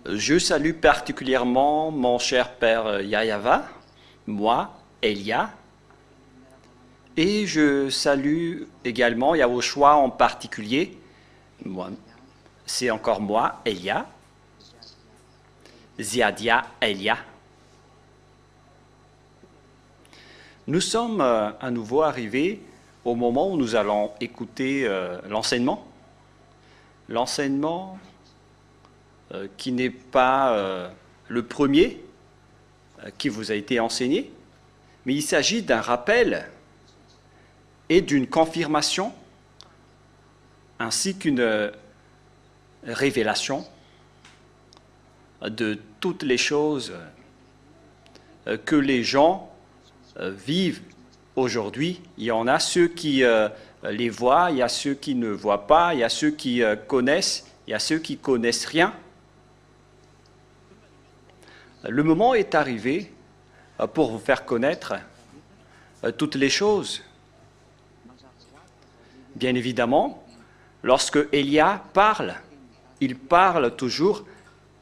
Je salue particulièrement mon cher père Yayava, moi, Elia, et je salue également Yahushua en particulier, moi, c'est encore moi, Elia, Ziadia, Elia. Nous sommes à nouveau arrivés au moment où nous allons écouter l'enseignement. L'enseignement qui n'est pas le premier qui vous a été enseigné, mais il s'agit d'un rappel et d'une confirmation, ainsi qu'une révélation de toutes les choses que les gens vivent aujourd'hui. Il y en a ceux qui les voient, il y a ceux qui ne voient pas, il y a ceux qui connaissent, il y a ceux qui connaissent rien. Le moment est arrivé pour vous faire connaître toutes les choses. Bien évidemment, lorsque Elia parle, il parle toujours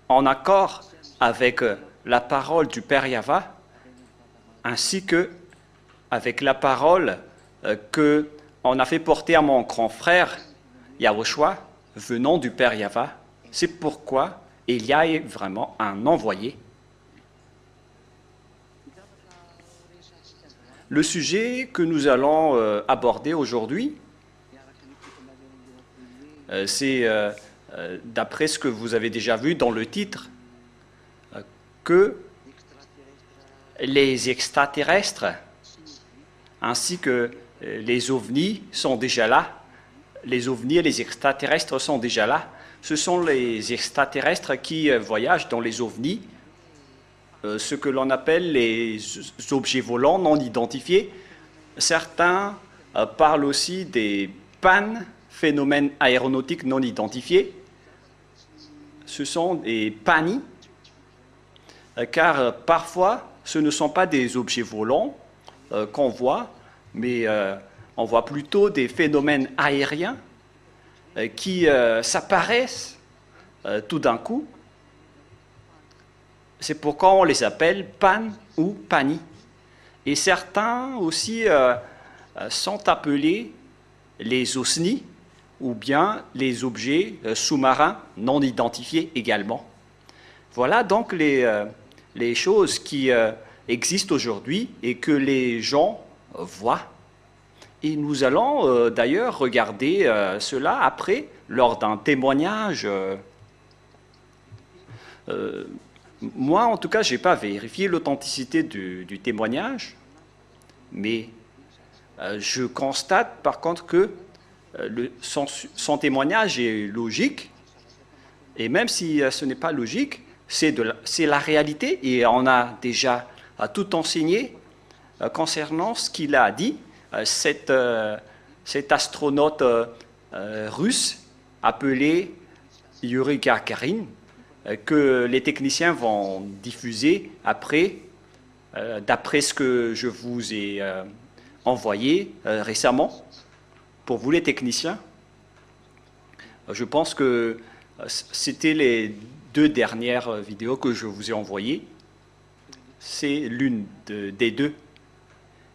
en accord avec la parole du Père Yahva, ainsi que avec la parole qu'on a fait porter à mon grand frère Yahushua, venant du Père Yahva. C'est pourquoi Elia est vraiment un envoyé. Le sujet que nous allons aborder aujourd'hui, c'est, d'après ce que vous avez déjà vu dans le titre, que les extraterrestres ainsi que les ovnis sont déjà là. Les ovnis et les extraterrestres sont déjà là. Ce sont les extraterrestres qui voyagent dans les ovnis, ce que l'on appelle les objets volants non identifiés. Certains parlent aussi des PAN, phénomènes aéronautiques non identifiés. Ce sont des PANI, car parfois ce ne sont pas des objets volants qu'on voit, mais on voit plutôt des phénomènes aériens qui s'apparaissent tout d'un coup. C'est pourquoi on les appelle PAN ou PANI. Et certains aussi sont appelés les OSNI, ou bien les objets sous-marins non identifiés également. Voilà donc les choses qui existent aujourd'hui et que les gens voient. Et nous allons d'ailleurs regarder cela après, lors d'un témoignage. Moi, en tout cas, je n'ai pas vérifié l'authenticité du témoignage, mais je constate par contre que son témoignage est logique, et même si ce n'est pas logique, c'est la réalité, et on a déjà tout enseigné concernant ce qu'il a dit, cet astronaute russe appelé Yuri Gagarin, que les techniciens vont diffuser après, d'après ce que je vous ai envoyé récemment. Pour vous les techniciens, je pense que c'était les 2 dernières vidéos que je vous ai envoyées. C'est l'une des 2.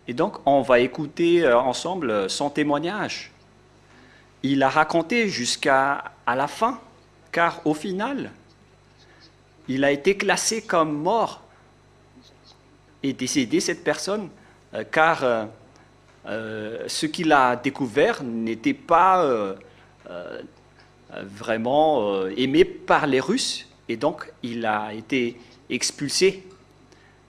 Et donc, on va écouter ensemble son témoignage. Il a raconté jusqu'à la fin, car au final, il a été classé comme mort et décédé, cette personne, car ce qu'il a découvert n'était pas vraiment aimé par les Russes, et donc il a été expulsé.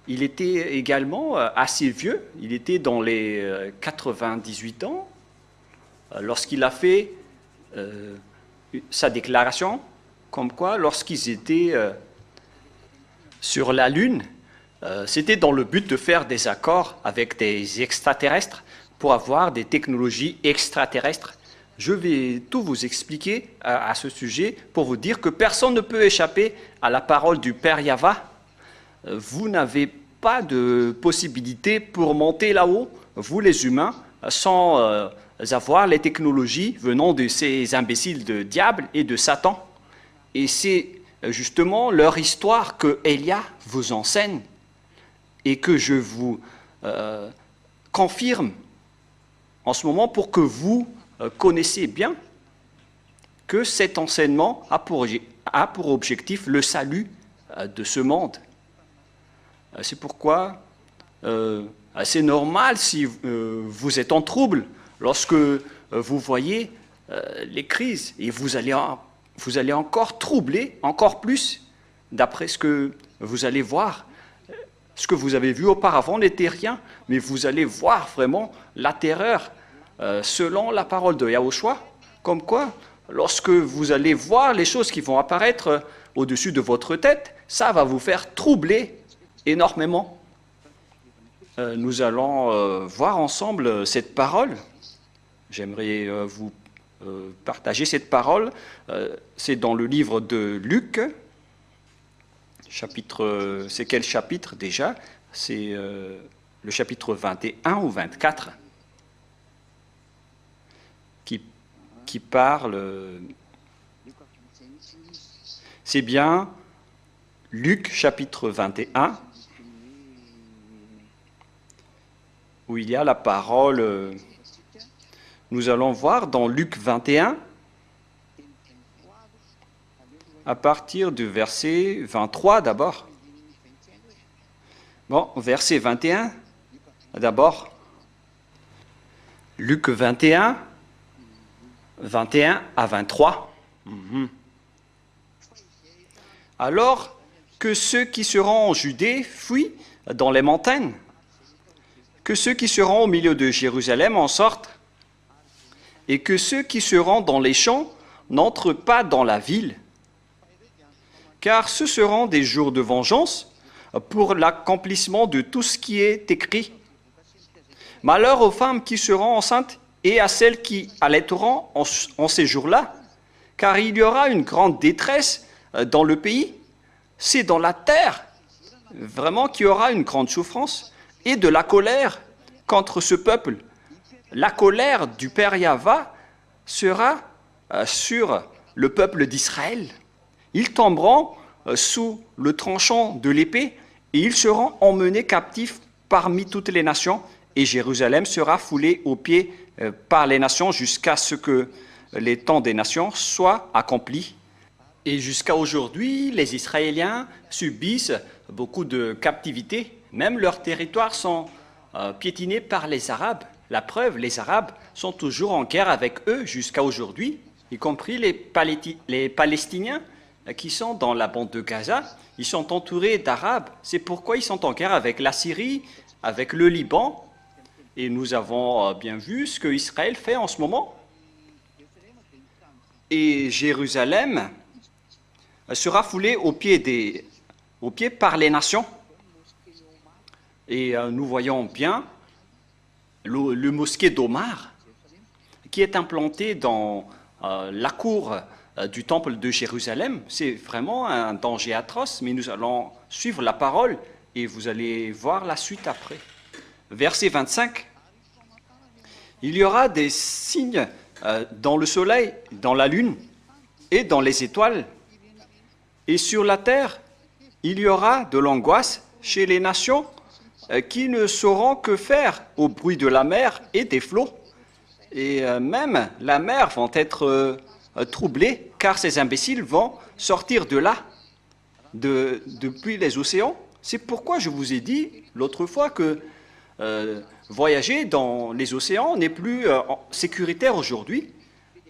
Il était également assez vieux, il était dans les 98 ans, lorsqu'il a fait sa déclaration, comme quoi lorsqu'ils étaient sur la Lune, c'était dans le but de faire des accords avec des extraterrestres pour avoir des technologies extraterrestres. Je vais tout vous expliquer à ce sujet pour vous dire que personne ne peut échapper à la parole du Père Yahva. Vous n'avez pas de possibilité pour monter là-haut, vous les humains, sans avoir les technologies venant de ces imbéciles de diable et de Satan. Et c'est justement leur histoire que Élia vous enseigne et que je vous confirme en ce moment pour que vous connaissiez bien que cet enseignement a pour objectif le salut de ce monde. C'est pourquoi c'est normal si vous êtes en trouble lorsque vous voyez les crises et vous allez encore troubler, encore plus, d'après ce que vous allez voir. Ce que vous avez vu auparavant n'était rien, mais vous allez voir vraiment la terreur selon la parole de Yahushua, comme quoi, lorsque vous allez voir les choses qui vont apparaître au-dessus de votre tête, ça va vous faire troubler énormément. Nous allons voir ensemble cette parole. J'aimerais vous partager cette parole. C'est dans le livre de Luc. C'est quel chapitre déjà? C'est le chapitre 21 ou 24 qui parle. C'est bien Luc chapitre 21 où il y a la parole. Nous allons voir dans Luc 21 à partir du verset 23 d'abord. Bon, verset 21 d'abord. Luc 21, 21 à 23. Alors que ceux qui seront en Judée fuient dans les montagnes, que ceux qui seront au milieu de Jérusalem en sortent, et que ceux qui seront dans les champs n'entrent pas dans la ville, car ce seront des jours de vengeance pour l'accomplissement de tout ce qui est écrit. Malheur aux femmes qui seront enceintes et à celles qui allaiteront en ces jours-là, car il y aura une grande détresse dans le pays. C'est dans la terre, vraiment, qu'il y aura une grande souffrance et de la colère contre ce peuple. La colère du Père Yahva sera sur le peuple d'Israël. Ils tomberont sous le tranchant de l'épée et ils seront emmenés captifs parmi toutes les nations, et Jérusalem sera foulée aux pieds par les nations jusqu'à ce que les temps des nations soient accomplis. Et jusqu'à aujourd'hui, les Israéliens subissent beaucoup de captivité. Même leurs territoires sont piétinés par les Arabes. La preuve, les Arabes sont toujours en guerre avec eux jusqu'à aujourd'hui, y compris les Palestiniens qui sont dans la bande de Gaza. Ils sont entourés d'Arabes. C'est pourquoi ils sont en guerre avec la Syrie, avec le Liban. Et nous avons bien vu ce que Israël fait en ce moment. Et Jérusalem sera foulée aux pieds par les nations. Et nous voyons bien le mosquée d'Omar, qui est implanté dans la cour du temple de Jérusalem. C'est vraiment un danger atroce, mais nous allons suivre la parole et vous allez voir la suite après. Verset 25. Il y aura des signes dans le soleil, dans la lune et dans les étoiles. Et sur la terre, il y aura de l'angoisse chez les nations qui ne sauront que faire au bruit de la mer et des flots. Et même la mer va être troublée, car ces imbéciles vont sortir de là, depuis les océans. C'est pourquoi je vous ai dit l'autre fois que voyager dans les océans n'est plus sécuritaire aujourd'hui.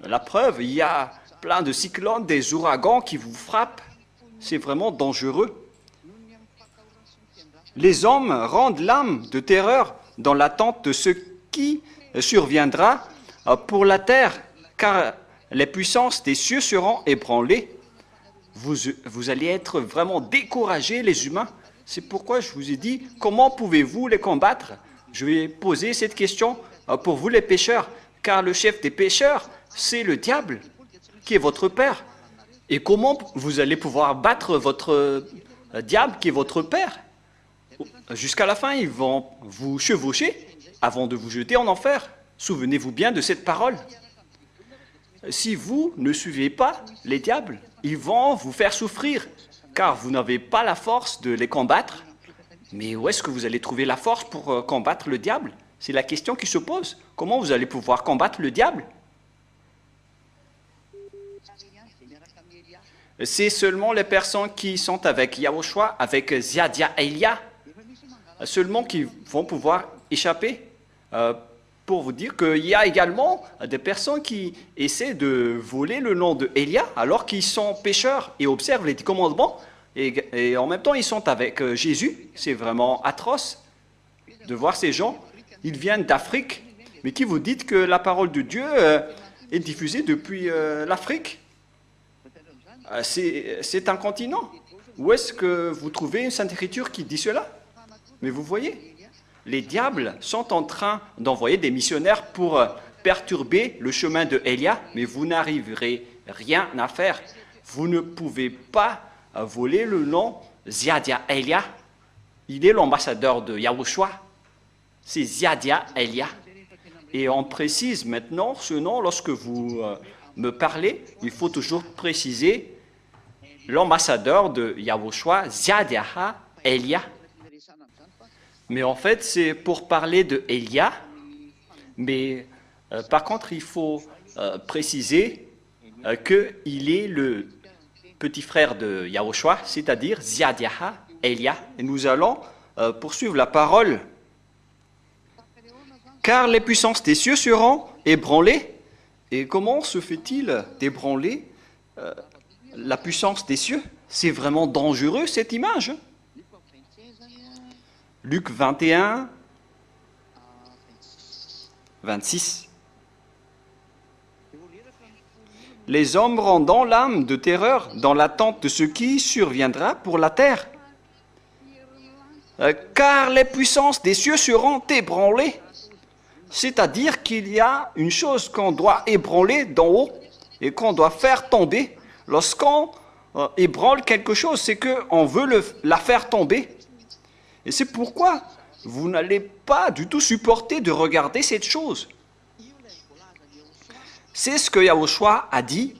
La preuve, il y a plein de cyclones, des ouragans qui vous frappent. C'est vraiment dangereux. Les hommes rendent l'âme de terreur dans l'attente de ce qui surviendra pour la terre, car les puissances des cieux seront ébranlées. Vous allez être vraiment découragés, les humains. C'est pourquoi je vous ai dit, comment pouvez-vous les combattre? Je vais poser cette question pour vous, les pécheurs, car le chef des pécheurs, c'est le diable, qui est votre père. Et comment vous allez pouvoir battre votre diable, qui est votre père? Jusqu'à la fin, ils vont vous chevaucher avant de vous jeter en enfer. Souvenez-vous bien de cette parole. Si vous ne suivez pas les diables, ils vont vous faire souffrir, car vous n'avez pas la force de les combattre. Mais où est-ce que vous allez trouver la force pour combattre le diable? C'est la question qui se pose. Comment vous allez pouvoir combattre le diable? C'est seulement les personnes qui sont avec Yahushua, avec Ziadia Elia, seulement qui vont pouvoir échapper. Pour vous dire qu'il y a également des personnes qui essaient de voler le nom de Elia alors qu'ils sont pécheurs et observent les 10 commandements et en même temps ils sont avec Jésus. C'est vraiment atroce de voir ces gens. Ils viennent d'Afrique, mais qui vous dites que la parole de Dieu est diffusée depuis l'Afrique? C'est un continent. Où est-ce que vous trouvez une Sainte Écriture qui dit cela? Mais vous voyez, les diables sont en train d'envoyer des missionnaires pour perturber le chemin de Elia, mais vous n'arriverez rien à faire. Vous ne pouvez pas voler le nom Ziadia Elia. Il est l'ambassadeur de Yahushua. C'est Ziadia Elia. Et on précise maintenant ce nom lorsque vous me parlez. Il faut toujours préciser l'ambassadeur de Yahushua, Ziadia Elia. Mais en fait, c'est pour parler de Elia. Mais par contre, il faut préciser qu'il est le petit frère de Yahushua, c'est-à-dire Ziadia Elia. Et nous allons poursuivre la parole. Car les puissances des cieux seront ébranlées. Et comment se fait-il d'ébranler la puissance des cieux? C'est vraiment dangereux cette image. Luc 21, 26. Les hommes rendant l'âme de terreur dans l'attente de ce qui surviendra pour la terre. Car les puissances des cieux seront ébranlées. C'est-à-dire qu'il y a une chose qu'on doit ébranler d'en haut et qu'on doit faire tomber. Lorsqu'on ébranle quelque chose, c'est qu'on veut la faire tomber. Et c'est pourquoi vous n'allez pas du tout supporter de regarder cette chose. C'est ce que Yahushua a dit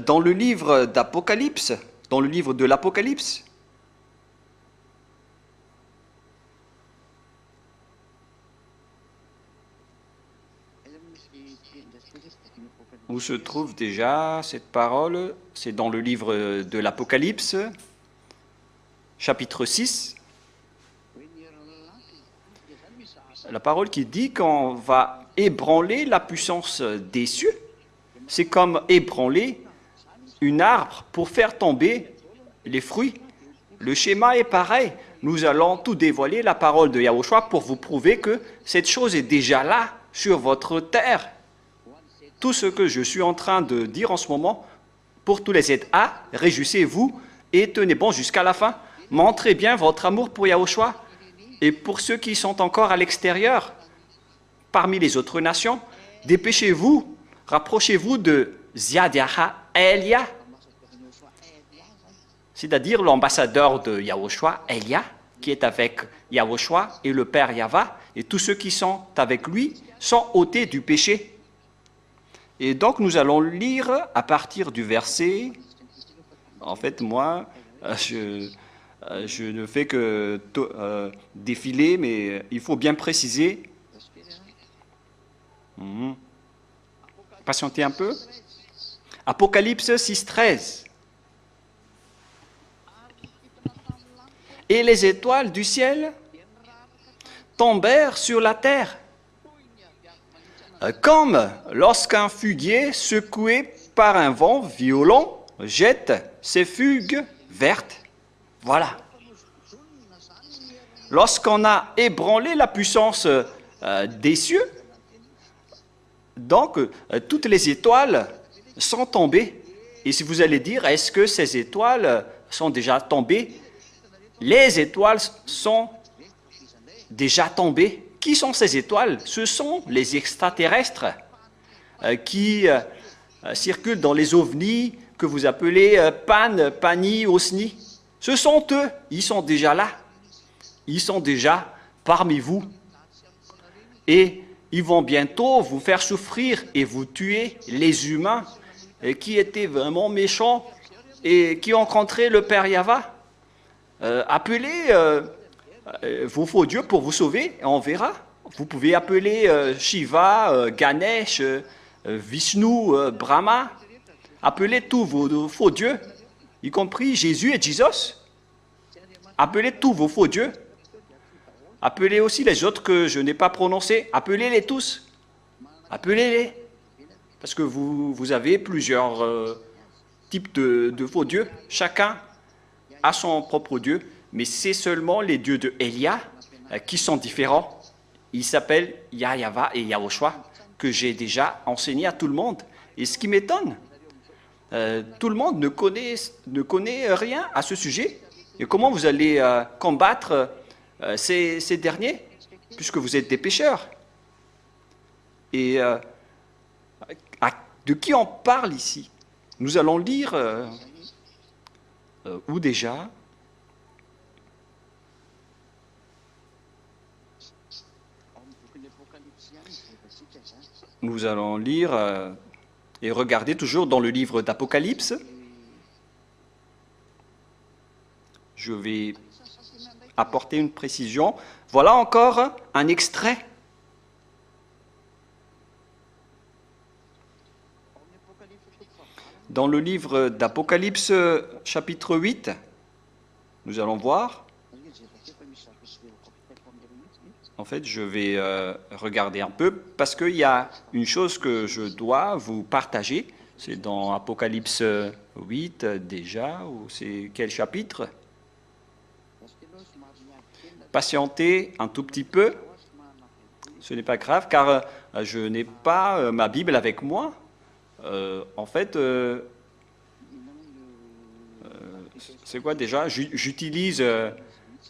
dans le livre d'Apocalypse, dans le livre de l'Apocalypse. Où se trouve déjà cette parole? C'est dans le livre de l'Apocalypse, chapitre 6. La parole qui dit qu'on va ébranler la puissance des cieux. C'est comme ébranler un arbre pour faire tomber les fruits. Le schéma est pareil. Nous allons tout dévoiler, la parole de Yahushua, pour vous prouver que cette chose est déjà là, sur votre terre. Tout ce que je suis en train de dire en ce moment, pour tous les ZA, réjouissez-vous et tenez bon jusqu'à la fin. Montrez bien votre amour pour Yahushua. Et pour ceux qui sont encore à l'extérieur, parmi les autres nations, dépêchez-vous, rapprochez-vous de Ziadia Elia, c'est-à-dire l'ambassadeur de Yahushua, Elia, qui est avec Yahushua et le Père Yahva, et tous ceux qui sont avec lui sont ôtés du péché. Et donc nous allons lire à partir du verset, en fait moi, je ne fais que défiler, mais il faut bien préciser. Patientez un peu. Apocalypse 6, 13. Et les étoiles du ciel tombèrent sur la terre, comme lorsqu'un figuier secoué par un vent violent jette ses figues vertes. Voilà. Lorsqu'on a ébranlé la puissance des cieux, donc toutes les étoiles sont tombées. Et si vous allez dire, est-ce que ces étoiles sont déjà tombées? Les étoiles sont déjà tombées. Qui sont ces étoiles? Ce sont les extraterrestres qui circulent dans les ovnis que vous appelez Pan, Pani, Osni. Ce sont eux, ils sont déjà là. Ils sont déjà parmi vous. Et ils vont bientôt vous faire souffrir et vous tuer, les humains, et qui étaient vraiment méchants et qui ont rencontré le père Yahva. Appelez vos faux dieux pour vous sauver, et on verra. Vous pouvez appeler Shiva, Ganesh, Vishnu, Brahma. Appelez tous vos faux dieux, y compris Jésus et Jesus. Appelez tous vos faux dieux. Appelez aussi les autres que je n'ai pas prononcés. Appelez-les tous. Appelez-les. Parce que vous avez plusieurs types de faux dieux. Chacun a son propre dieu. Mais c'est seulement les dieux de Elia qui sont différents. Ils s'appellent Yahva et Yahushua, que j'ai déjà enseigné à tout le monde. Et ce qui m'étonne, tout le monde ne connaît rien à ce sujet. Et comment vous allez combattre ces derniers, puisque vous êtes des pécheurs? Et de qui on parle ici? Nous allons lire où déjà? Nous allons lire et regarder toujours dans le livre d'Apocalypse. Je vais apporter une précision. Voilà encore un extrait. Dans le livre d'Apocalypse, chapitre 8, nous allons voir. En fait, je vais regarder un peu parce qu'il y a une chose que je dois vous partager. C'est dans Apocalypse 8 déjà, ou c'est quel chapitre? Patientez un tout petit peu. Ce n'est pas grave car je n'ai pas ma Bible avec moi. En fait, c'est quoi déjà? J'utilise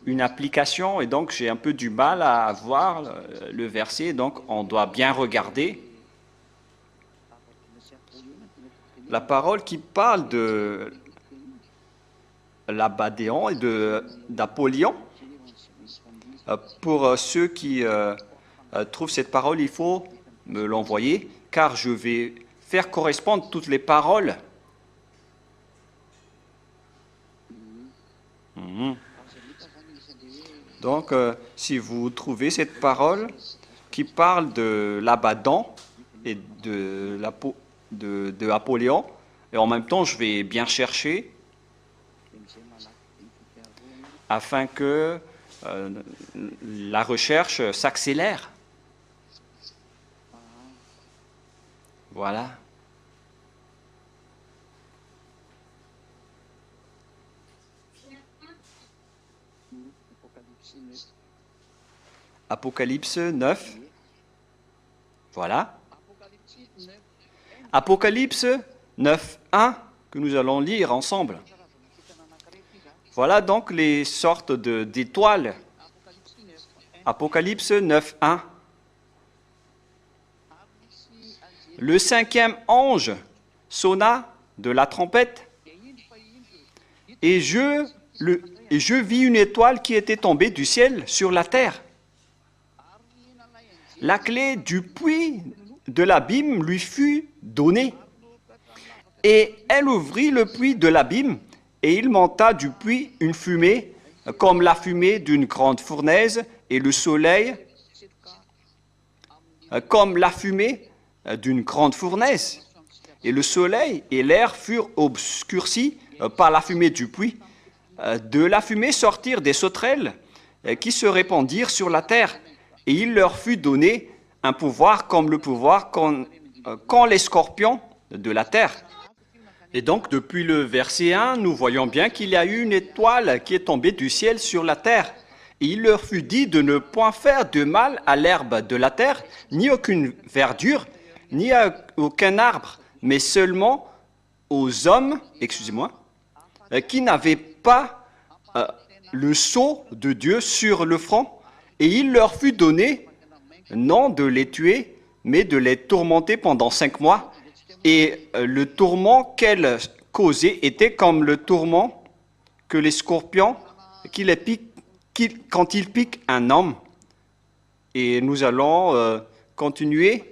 une application et donc j'ai un peu du mal à voir le verset, donc on doit bien regarder. La parole qui parle de l'Abadéon et d'Apollyon, pour ceux qui trouvent cette parole, il faut me l'envoyer car je vais faire correspondre toutes les paroles. Donc, si vous trouvez cette parole qui parle de l'Abaddon et de Apollyon, et en même temps, je vais bien chercher afin que la recherche s'accélère. Voilà. Apocalypse 9. Voilà. Apocalypse 9, 1, que nous allons lire ensemble. Voilà donc les sortes d'étoiles. Apocalypse 9, 1. Le cinquième ange sonna de la trompette et je vis une étoile qui était tombée du ciel sur la terre. La clé du puits de l'abîme lui fut donnée. Et elle ouvrit le puits de l'abîme, et il monta du puits une fumée, comme la fumée d'une grande fournaise, et le soleil, comme la fumée d'une grande fournaise. Et le soleil et l'air furent obscurcis par la fumée du puits. De la fumée sortirent des sauterelles qui se répandirent sur la terre. Et il leur fut donné un pouvoir comme le pouvoir qu'ont les scorpions de la terre. Et donc, depuis le verset 1, nous voyons bien qu'il y a eu une étoile qui est tombée du ciel sur la terre. Et il leur fut dit de ne point faire de mal à l'herbe de la terre, ni aucune verdure, ni à aucun arbre, mais seulement aux hommes, qui n'avaient pas le sceau de Dieu sur le front. Et il leur fut donné, non de les tuer, mais de les tourmenter pendant 5 mois. Et le tourment qu'elle causait était comme le tourment que les scorpions, quand ils piquent un homme. Et nous allons continuer,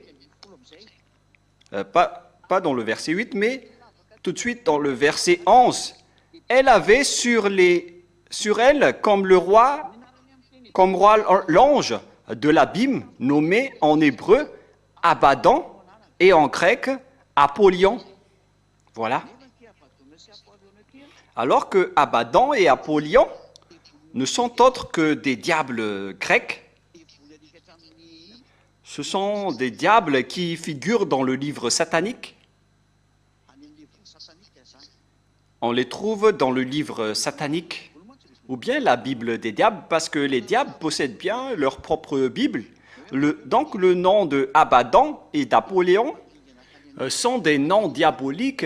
pas dans le verset 8, mais tout de suite dans le verset 11, elle avait sur elle comme roi l'ange de l'abîme, nommé en hébreu Abaddon et en grec Apollyon. Voilà. Alors que Abaddon et Apollyon ne sont autres que des diables grecs. Ce sont des diables qui figurent dans le livre satanique. On les trouve dans le livre satanique ou bien la Bible des diables, parce que les diables possèdent bien leur propre Bible. Donc le nom de Abaddon et d'Apollyon sont des noms diaboliques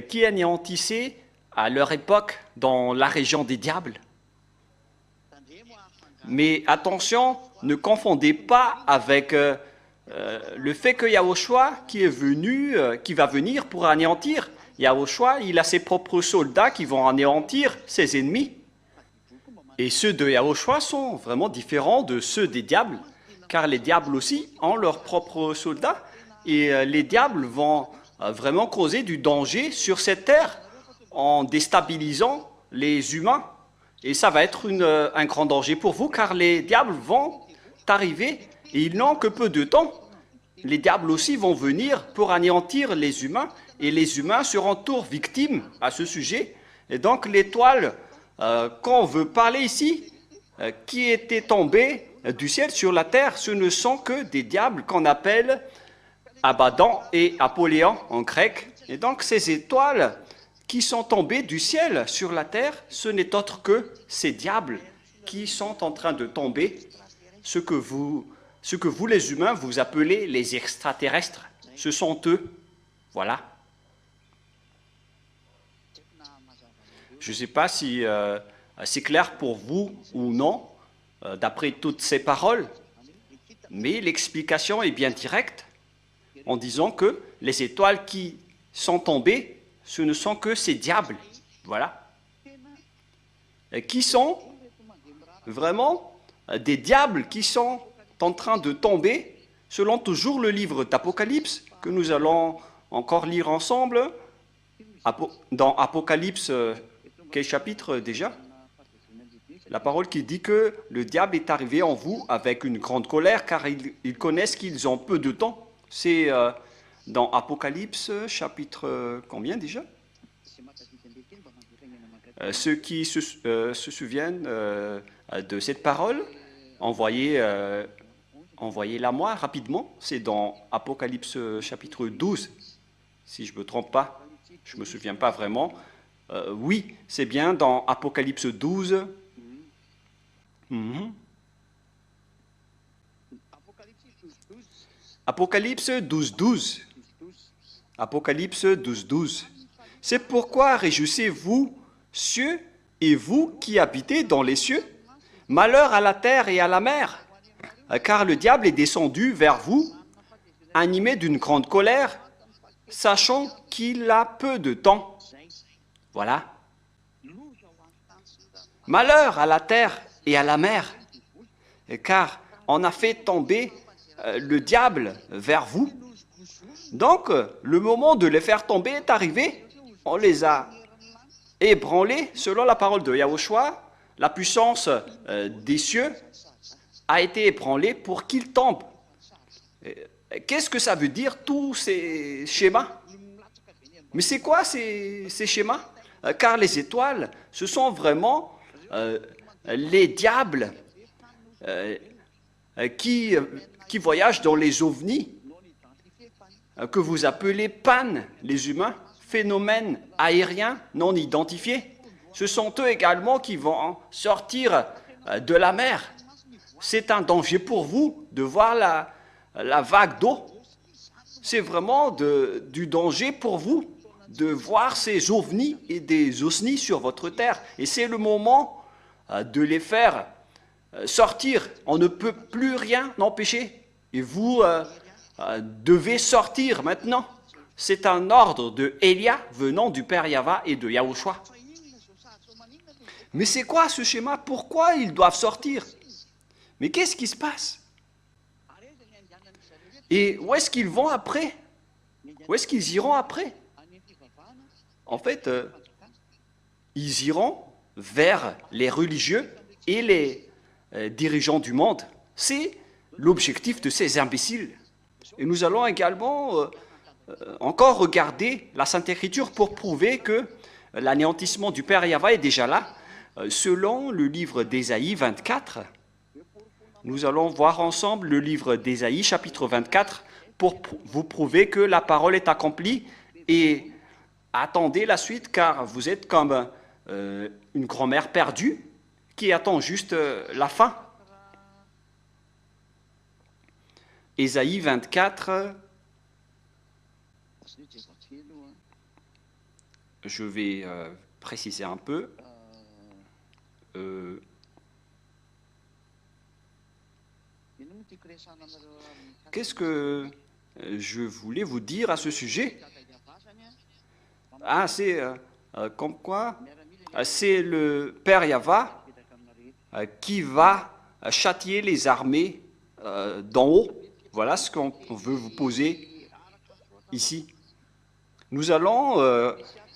qui anéantissaient à leur époque dans la région des diables. Mais attention, ne confondez pas avec le fait que Yahushua qui va venir pour anéantir. Yahushua, il a ses propres soldats qui vont anéantir ses ennemis. Et ceux de Yahushua sont vraiment différents de ceux des diables, car les diables aussi ont leurs propres soldats, et les diables vont vraiment causer du danger sur cette terre en déstabilisant les humains. Et ça va être un grand danger pour vous, car les diables vont arriver, et ils n'ont que peu de temps. Les diables aussi vont venir pour anéantir les humains, et les humains seront toujours victimes à ce sujet. Et donc l'étoile qu'on veut parler ici, qui était tombée du ciel sur la terre, ce ne sont que des diables qu'on appelle Abaddon et Apollyon en grec. Et donc ces étoiles qui sont tombées du ciel sur la terre, ce n'est autre que ces diables qui sont en train de tomber, ce que vous les humains, vous appelez les extraterrestres. Ce sont eux. Voilà. Je ne sais pas si c'est clair pour vous ou non, d'après toutes ces paroles, mais l'explication est bien directe en disant que les étoiles qui sont tombées, ce ne sont que ces diables. Voilà. Et qui sont vraiment des diables qui sont en train de tomber, selon toujours le livre d'Apocalypse, que nous allons encore lire ensemble, dans Apocalypse. Quel chapitre déjà? La parole qui dit que le diable est arrivé en vous avec une grande colère, car ils connaissent qu'ils ont peu de temps. C'est dans Apocalypse, chapitre combien déjà? Ceux qui se souviennent de cette parole, envoyez-la moi rapidement. C'est dans Apocalypse, chapitre 12, si je ne me trompe pas. Je ne me souviens pas vraiment. Oui, c'est bien dans Apocalypse 12. Apocalypse 12, 12. Apocalypse 12, 12. C'est pourquoi réjouissez-vous, cieux, et vous qui habitez dans les cieux. Malheur à la terre et à la mer, car le diable est descendu vers vous, animé d'une grande colère, sachant qu'il a peu de temps. Voilà. Malheur à la terre et à la mer, car on a fait tomber le diable vers vous. Donc, le moment de les faire tomber est arrivé. On les a ébranlés, selon la parole de Yahushua. La puissance des cieux a été ébranlée pour qu'ils tombent. Qu'est-ce que ça veut dire, tous ces schémas? Mais c'est quoi ces schémas? Car les étoiles, ce sont vraiment les diables qui voyagent dans les ovnis, que vous appelez pannes, les humains, phénomènes aériens non identifiés. Ce sont eux également qui vont sortir de la mer. C'est un danger pour vous de voir la vague d'eau. C'est vraiment du danger pour vous de voir ces ovnis et des osnis sur votre terre. Et c'est le moment de les faire sortir. On ne peut plus rien empêcher. Et vous devez sortir maintenant. C'est un ordre de Elia venant du Père Yahva et de Yahushua. Mais c'est quoi ce schéma? Pourquoi ils doivent sortir? Mais qu'est-ce qui se passe? Et où est-ce qu'ils vont après? Où est-ce qu'ils iront après? en fait, ils iront vers les religieux et les dirigeants du monde. C'est l'objectif de ces imbéciles. Et nous allons également encore regarder la Sainte Écriture pour prouver que l'anéantissement du Père Yahva est déjà là. Selon le livre d'Ésaïe 24, nous allons voir ensemble le livre d'Ésaïe chapitre 24 pour vous prouver que la parole est accomplie. Et attendez la suite, car vous êtes comme une grand-mère perdue qui attend juste la fin. Ésaïe 24, je vais préciser un peu. Qu'est-ce que je voulais vous dire à ce sujet? Ah, c'est comme quoi c'est le Père Yahva qui va châtier les armées d'en haut. Voilà ce qu'on veut vous poser ici. Nous allons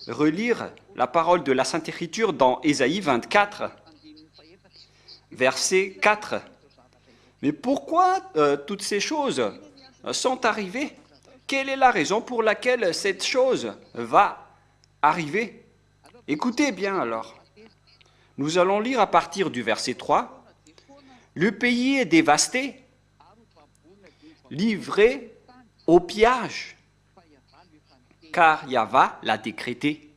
relire la parole de la Sainte Écriture dans Ésaïe 24, verset 4. Mais pourquoi toutes ces choses sont arrivées? Quelle est la raison pour laquelle cette chose va arriver? Écoutez bien alors. Nous allons lire à partir du verset 3. Le pays est dévasté, livré au pillage, car Yahva l'a décrété.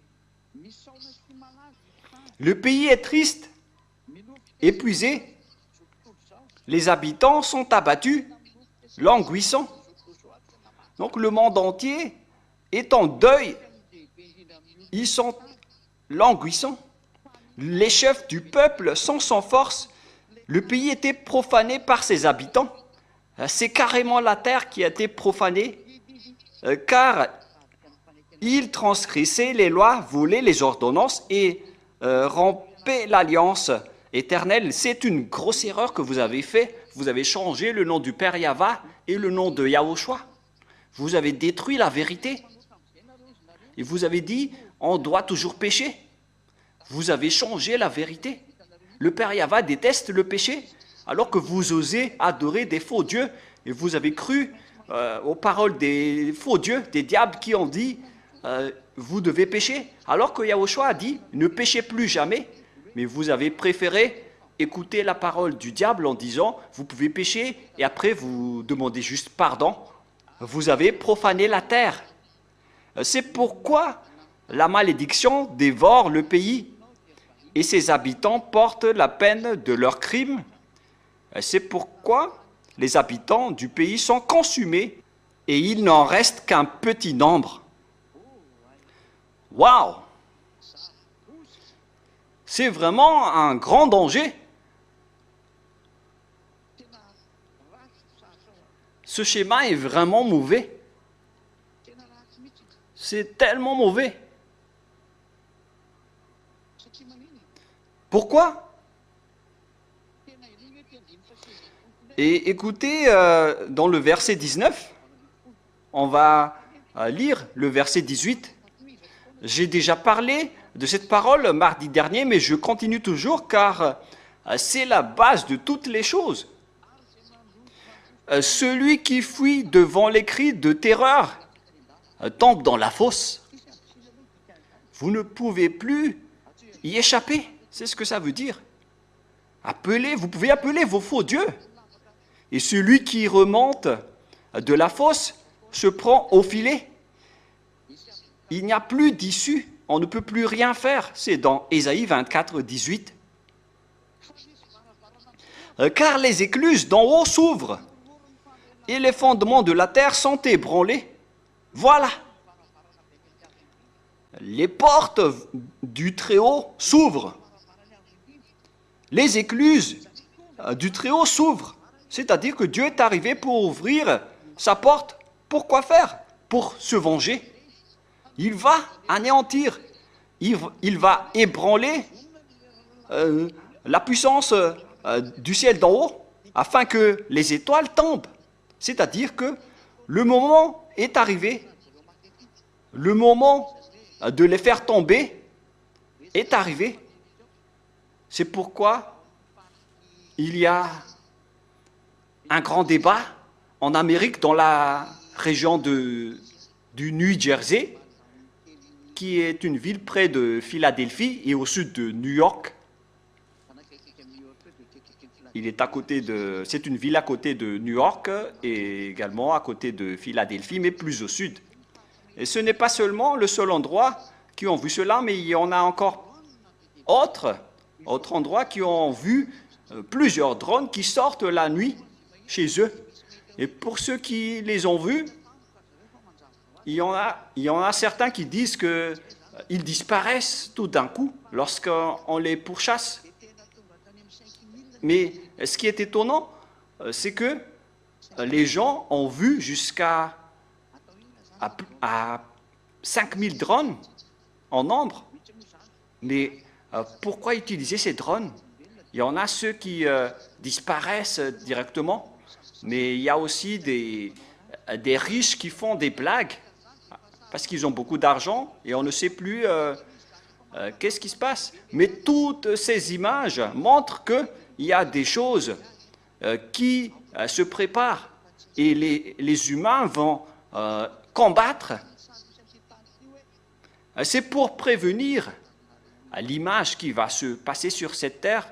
Le pays est triste, épuisé. Les habitants sont abattus, languissants. Donc le monde entier est en deuil. Ils sont languissants. Les chefs du peuple sont sans force. Le pays était profané par ses habitants. C'est carrément la terre qui a été profanée, car ils transgrissaient les lois, volaient les ordonnances et rompaient l'alliance éternelle. C'est une grosse erreur que vous avez faite. Vous avez changé le nom du Père Yahva et le nom de Yahushua. Vous avez détruit la vérité. Et vous avez dit, on doit toujours pécher. Vous avez changé la vérité. Le Père Yahva déteste le péché, alors que vous osez adorer des faux dieux. Et vous avez cru aux paroles des faux dieux, des diables qui ont dit, vous devez pécher. Alors que Yahushua a dit, ne péchez plus jamais. Mais vous avez préféré écouter la parole du diable en disant, vous pouvez pécher, et après vous demandez juste pardon. Vous avez profané la terre. C'est pourquoi la malédiction dévore le pays et ses habitants portent la peine de leurs crimes. C'est pourquoi les habitants du pays sont consumés et il n'en reste qu'un petit nombre. Waouh! C'est vraiment un grand danger. Ce schéma est vraiment mauvais. C'est tellement mauvais. Pourquoi? Et écoutez, dans le verset 19, on va lire le verset 18. J'ai déjà parlé de cette parole mardi dernier, mais je continue toujours car c'est la base de toutes les choses. Celui qui fuit devant les cris de terreur tombe dans la fosse. Vous ne pouvez plus y échapper. C'est ce que ça veut dire. Vous pouvez appeler vos faux dieux. Et celui qui remonte de la fosse se prend au filet. Il n'y a plus d'issue. On ne peut plus rien faire. C'est dans Ésaïe 24, 18. Car les écluses d'en haut s'ouvrent et les fondements de la terre sont ébranlés. Voilà. Les portes du Très-Haut s'ouvrent. Les écluses du Très-Haut s'ouvrent. C'est-à-dire que Dieu est arrivé pour ouvrir sa porte. Pourquoi faire? Pour se venger. Il va anéantir. Il va ébranler la puissance du ciel d'en haut afin que les étoiles tombent. C'est-à-dire que le moment est arrivé. Le moment de les faire tomber est arrivé. C'est pourquoi il y a un grand débat en Amérique, dans la région du New Jersey, qui est une ville près de Philadelphie et au sud de New York. C'est une ville à côté de New York et également à côté de Philadelphie, mais plus au sud. Et ce n'est pas seulement le seul endroit qui ont vu cela, mais il y en a encore autres endroits qui ont vu plusieurs drones qui sortent la nuit chez eux. Et pour ceux qui les ont vus, il y en a certains qui disent qu'ils disparaissent tout d'un coup lorsqu'on les pourchasse. Mais ce qui est étonnant, c'est que les gens ont vu jusqu'à 5000 drones en nombre. Mais pourquoi utiliser ces drones? Il y en a ceux qui disparaissent directement, mais il y a aussi des riches qui font des blagues parce qu'ils ont beaucoup d'argent et on ne sait plus qu'est-ce qui se passe. Mais toutes ces images montrent qu'il y a des choses qui se préparent et les humains vont combattre. C'est pour prévenir l'image qui va se passer sur cette terre,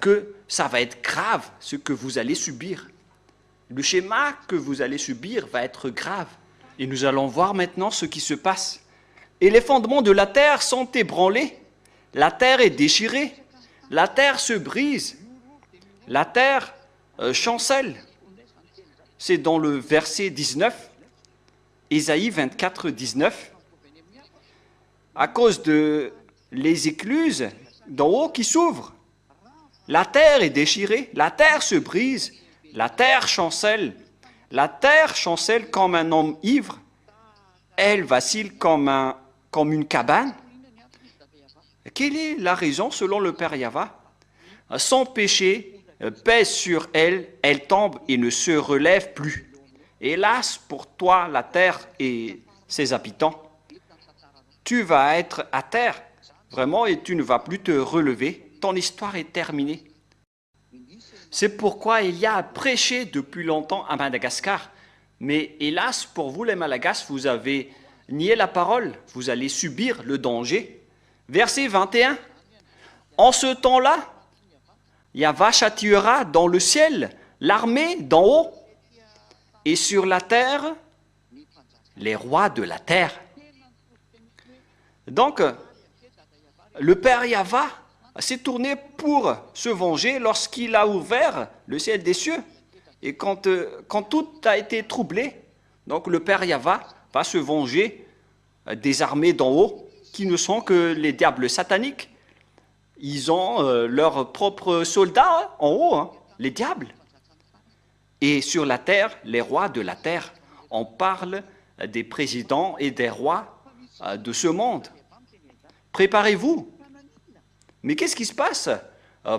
que ça va être grave ce que vous allez subir. Le schéma que vous allez subir va être grave. Et nous allons voir maintenant ce qui se passe. Et les fondements de la terre sont ébranlés. La terre est déchirée. La terre se brise. La terre chancelle. C'est dans le verset 19, Ésaïe 24, 19. À cause de les écluses d'en haut qui s'ouvrent, la terre est déchirée, la terre se brise, la terre chancelle comme un homme ivre, elle vacille comme une cabane. Quelle est la raison selon le Père Yahva? Son péché pèse sur elle, elle tombe et ne se relève plus. Hélas pour toi, la terre et ses habitants. Tu vas être à terre, vraiment, et tu ne vas plus te relever. Ton histoire est terminée. C'est pourquoi il y a prêché depuis longtemps à Madagascar. Mais hélas, pour vous les Malagasy, vous avez nié la parole. Vous allez subir le danger. Verset 21. En ce temps-là, Yahva châtiera dans le ciel l'armée d'en haut et sur la terre les rois de la terre. Donc, le Père Yahva s'est tourné pour se venger lorsqu'il a ouvert le ciel des cieux. Et quand tout a été troublé, donc le Père Yahva va se venger des armées d'en haut qui ne sont que les diables sataniques. Ils ont leurs propres soldats en haut, les diables. Et sur la terre, les rois de la terre. On parle des présidents et des rois de ce monde. Préparez-vous. Mais qu'est-ce qui se passe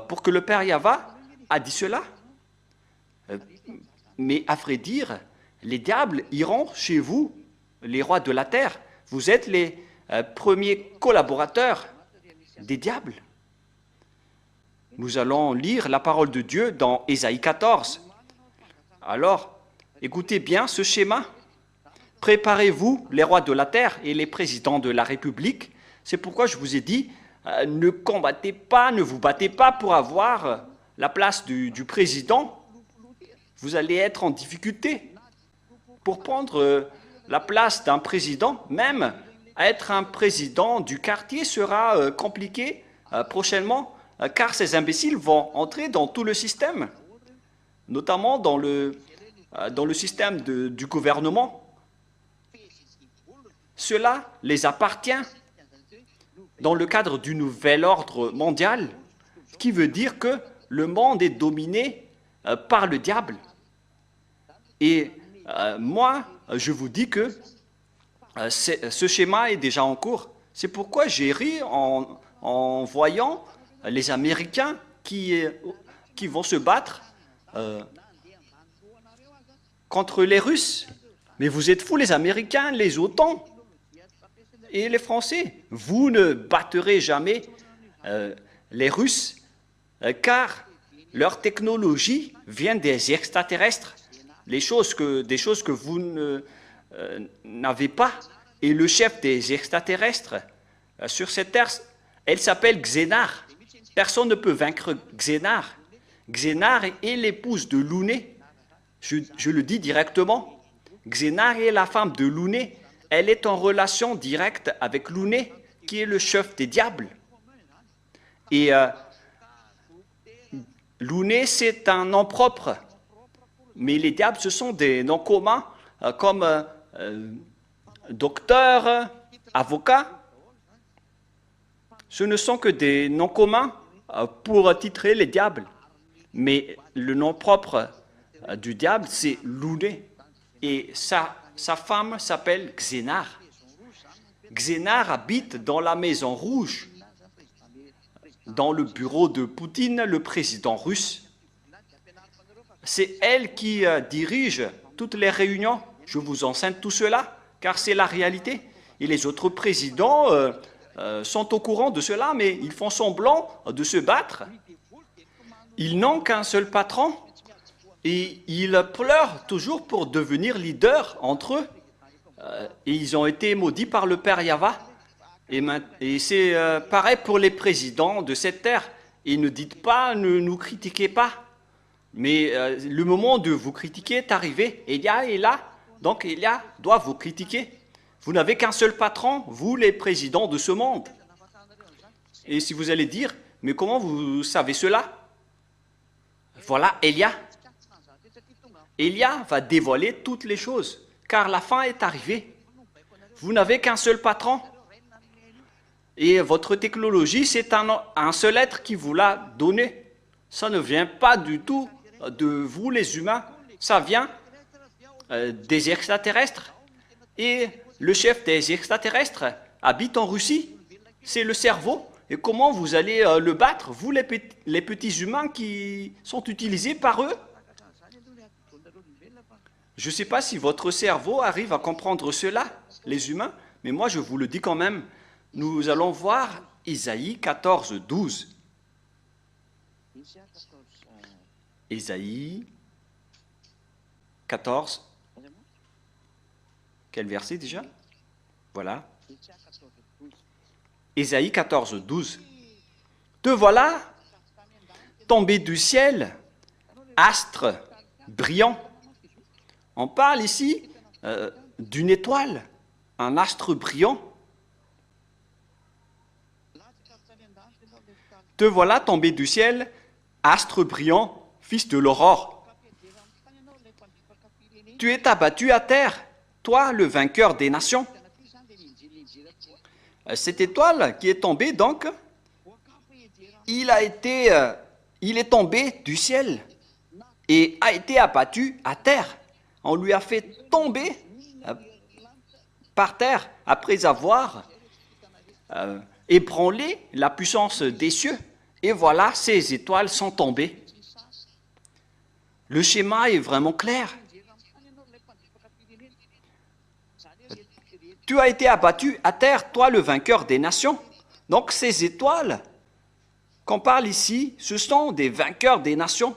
pour que le Père Yahva a dit cela? Mais à vrai dire, les diables iront chez vous, les rois de la terre. Vous êtes les premiers collaborateurs des diables. Nous allons lire la parole de Dieu dans Ésaïe 14. Alors, écoutez bien ce schéma. Préparez-vous, les rois de la terre et les présidents de la République. C'est pourquoi je vous ai dit, ne combattez pas, ne vous battez pas pour avoir la place du président. Vous allez être en difficulté. Pour prendre la place d'un président, même être un président du quartier sera compliqué prochainement, car ces imbéciles vont entrer dans tout le système, notamment dans le système du gouvernement. Cela les appartient dans le cadre du nouvel ordre mondial, qui veut dire que le monde est dominé par le diable. Et moi, je vous dis que ce schéma est déjà en cours. C'est pourquoi j'ai ri en voyant les Américains qui vont se battre contre les Russes. Mais vous êtes fous, les Américains, les OTAN. et les Français. Vous ne battrez jamais les Russes, car leur technologie vient des extraterrestres, des choses que vous n'avez pas. Et le chef des extraterrestres sur cette terre, elle s'appelle Xénar. Personne ne peut vaincre Xénar. Xénar est l'épouse de Louné. Je le dis directement. Xénar est la femme de Louné. Elle est en relation directe avec Louné, qui est le chef des diables. Et Louné, c'est un nom propre. Mais les diables, ce sont des noms communs, comme docteur, avocat. Ce ne sont que des noms communs pour titrer les diables. Mais le nom propre du diable, c'est Louné. Et sa femme s'appelle Xénar. Xénar habite dans la Maison Rouge, dans le bureau de Poutine, le président russe. C'est elle qui dirige toutes les réunions. Je vous enseigne tout cela, car c'est la réalité. Et les autres présidents sont au courant de cela, mais ils font semblant de se battre. Ils n'ont qu'un seul patron et ils pleurent toujours pour devenir leaders entre eux. Et ils ont été maudits par le Père Yahva. Et c'est pareil pour les présidents de cette terre. Et ne dites pas, ne nous critiquez pas. Mais le moment de vous critiquer est arrivé. Elia est là, donc Elia doit vous critiquer. Vous n'avez qu'un seul patron, vous les présidents de ce monde. Et si vous allez dire, mais comment vous savez cela? Voilà Elia. Elia va dévoiler toutes les choses, car la fin est arrivée. Vous n'avez qu'un seul patron. Et votre technologie, c'est un seul être qui vous l'a donné. Ça ne vient pas du tout de vous les humains. Ça vient des extraterrestres. Et le chef des extraterrestres habite en Russie. C'est le cerveau. Et comment vous allez le battre, vous les petits humains qui sont utilisés par eux? Je ne sais pas si votre cerveau arrive à comprendre cela, les humains, mais moi je vous le dis quand même. Nous allons voir Ésaïe 14, 12. Ésaïe 14. Quel verset déjà? Voilà. Ésaïe 14, 12. Te voilà tombé du ciel, astre brillant. On parle ici d'une étoile, un astre brillant. Te voilà tombé du ciel, astre brillant, fils de l'aurore. Tu es abattu à terre, toi le vainqueur des nations. Cette étoile qui est tombée donc, il est tombé du ciel et a été abattu à terre. On lui a fait tomber par terre après avoir ébranlé la puissance des cieux. Et voilà, ces étoiles sont tombées. Le schéma est vraiment clair. Tu as été abattu à terre, toi le vainqueur des nations. Donc ces étoiles qu'on parle ici, ce sont des vainqueurs des nations.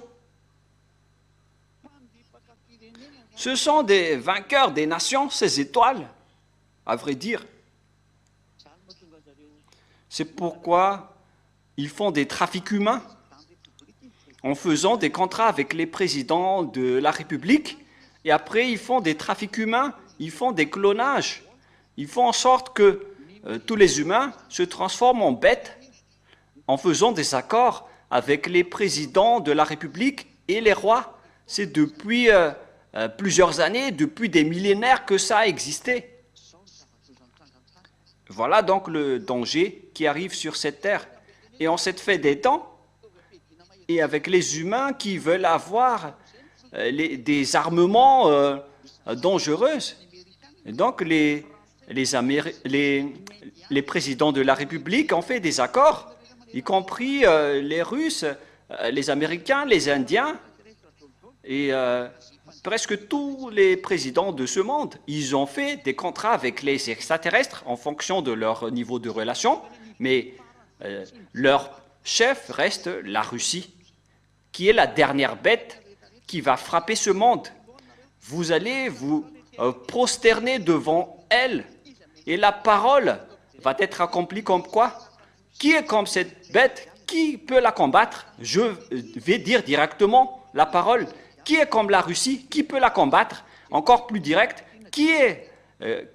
Ce sont des vainqueurs des nations, ces étoiles, à vrai dire. C'est pourquoi ils font des trafics humains en faisant des contrats avec les présidents de la République. Et après, ils font des trafics humains, ils font des clonages. Ils font en sorte que tous les humains se transforment en bêtes en faisant des accords avec les présidents de la République et les rois. C'est depuis plusieurs années, depuis des millénaires que ça a existé. Voilà donc le danger qui arrive sur cette terre. Et en cette fin des temps, et avec les humains qui veulent avoir des armements dangereux, et donc les présidents de la République ont fait des accords, y compris les Russes, les Américains, les Indiens, Et presque tous les présidents de ce monde, ils ont fait des contrats avec les extraterrestres en fonction de leur niveau de relation, mais leur chef reste la Russie, qui est la dernière bête qui va frapper ce monde. Vous allez vous prosterner devant elle, et la parole va être accomplie comme quoi? Qui est comme cette bête? Qui peut la combattre? Je vais dire directement la parole. Qui est comme la Russie? Qui peut la combattre? Encore plus direct, qui est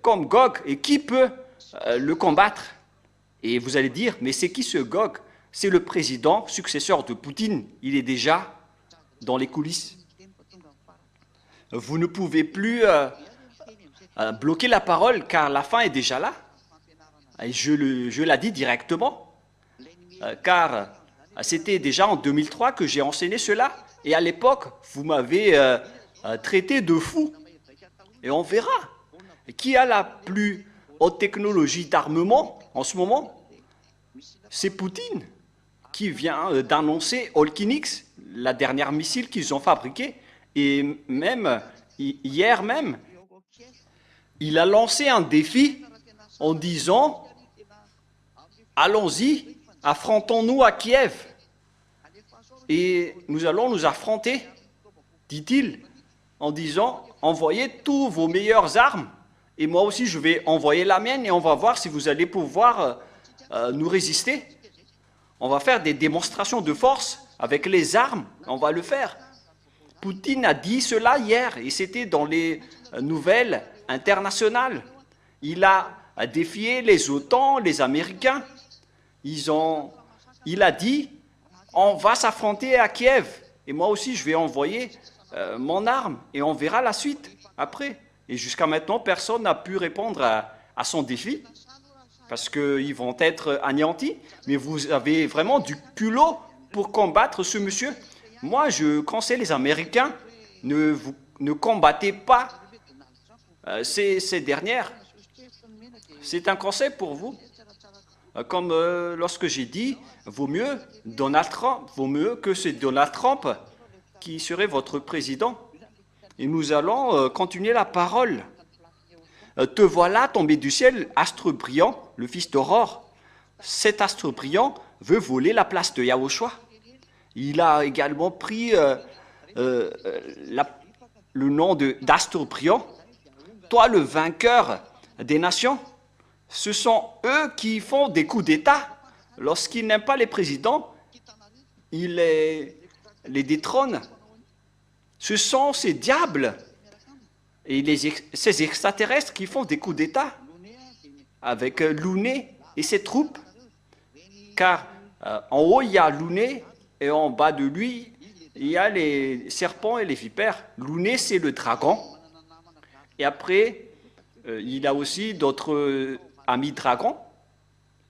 comme Gog et qui peut le combattre? Et vous allez dire, mais c'est qui ce Gog? C'est le président successeur de Poutine. Il est déjà dans les coulisses. Vous ne pouvez plus bloquer la parole car la fin est déjà là. Et je l'ai dit directement, car c'était déjà en 2003 que j'ai enseigné cela. Et à l'époque, vous m'avez traité de fou. Et on verra. Qui a la plus haute technologie d'armement en ce moment? C'est Poutine, qui vient d'annoncer Holkinix, la dernière missile qu'ils ont fabriquée. Et même, hier même, il a lancé un défi en disant « Allons-y, affrontons-nous à Kiev. Et nous allons nous affronter, dit-il, en disant « Envoyez tous vos meilleures armes, et moi aussi je vais envoyer la mienne, et on va voir si vous allez pouvoir nous résister. On va faire des démonstrations de force avec les armes, on va le faire. » Poutine a dit cela hier, et c'était dans les nouvelles internationales. Il a défié les OTAN, les Américains. Il a dit, on va s'affronter à Kiev. Et moi aussi, je vais envoyer mon arme, et on verra la suite après. Et jusqu'à maintenant, personne n'a pu répondre à son défi, parce qu'ils vont être anéantis. Mais vous avez vraiment du culot pour combattre ce monsieur. Moi, je conseille les Américains, ne combattez pas ces dernières. C'est un conseil pour vous. Comme lorsque j'ai dit, vaut mieux que c'est Donald Trump qui serait votre président. Et nous allons continuer la parole. Te voilà tombé du ciel, astre brillant, le fils d'Aurore. Cet astre brillant veut voler la place de Yahushua. Il a également pris le nom d'astre brillant. Toi, le vainqueur des nations, ce sont eux qui font des coups d'État. Lorsqu'ils n'aiment pas les présidents, ils les détrônent. Ce sont ces diables et ces extraterrestres qui font des coups d'État avec Louné et ses troupes. Car en haut, il y a Louné et en bas de lui, il y a les serpents et les vipères. Louné, c'est le dragon. Et après, il a aussi d'autres amis dragons.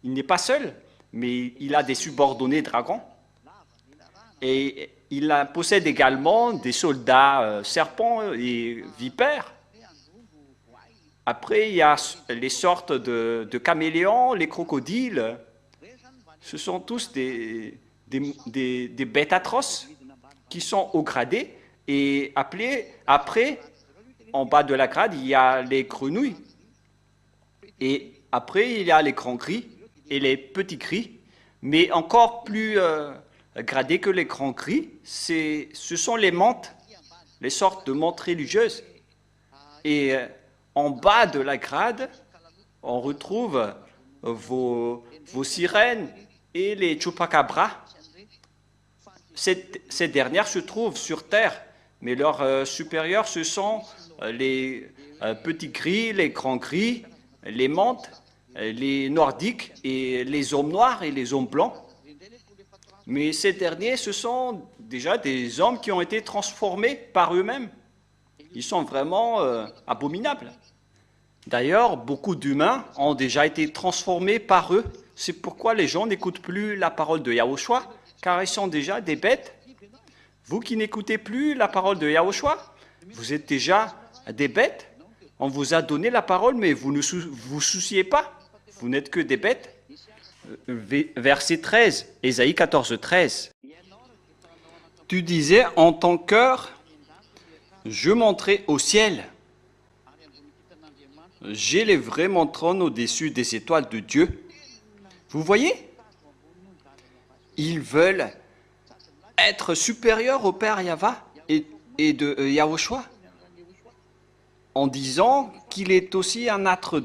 Il n'est pas seul, mais il a des subordonnés dragons. Et il possède également des soldats serpents et vipères. Après, il y a les sortes de caméléons, les crocodiles. Ce sont tous des bêtes atroces qui sont au gradé. Et après, en bas de la grade, il y a les grenouilles. Et après, il y a les grands gris et les petits gris. Mais encore plus gradés que les grands gris, ce sont les mantes, les sortes de mantes religieuses. Et en bas de la grade, on retrouve vos sirènes et les chupacabras. Ces dernières se trouvent sur Terre, mais leurs supérieurs, ce sont les petits gris, les grands gris, les mantes, les nordiques et les hommes noirs et les hommes blancs. Mais ces derniers, ce sont déjà des hommes qui ont été transformés par eux-mêmes. Ils sont vraiment abominables. D'ailleurs, beaucoup d'humains ont déjà été transformés par eux. C'est pourquoi les gens n'écoutent plus la parole de Yahushua, car ils sont déjà des bêtes. Vous qui n'écoutez plus la parole de Yahushua, vous êtes déjà des bêtes. On vous a donné la parole, mais vous ne vous souciez pas. Vous n'êtes que des bêtes. Verset 13, Ésaïe 14, 13. Tu disais en ton cœur, Je monterai au ciel. J'élèverai mon trône au-dessus des étoiles de Dieu. Vous voyez? Ils veulent être supérieurs au Père Yahva et de Yahushua, en disant qu'il est aussi un astre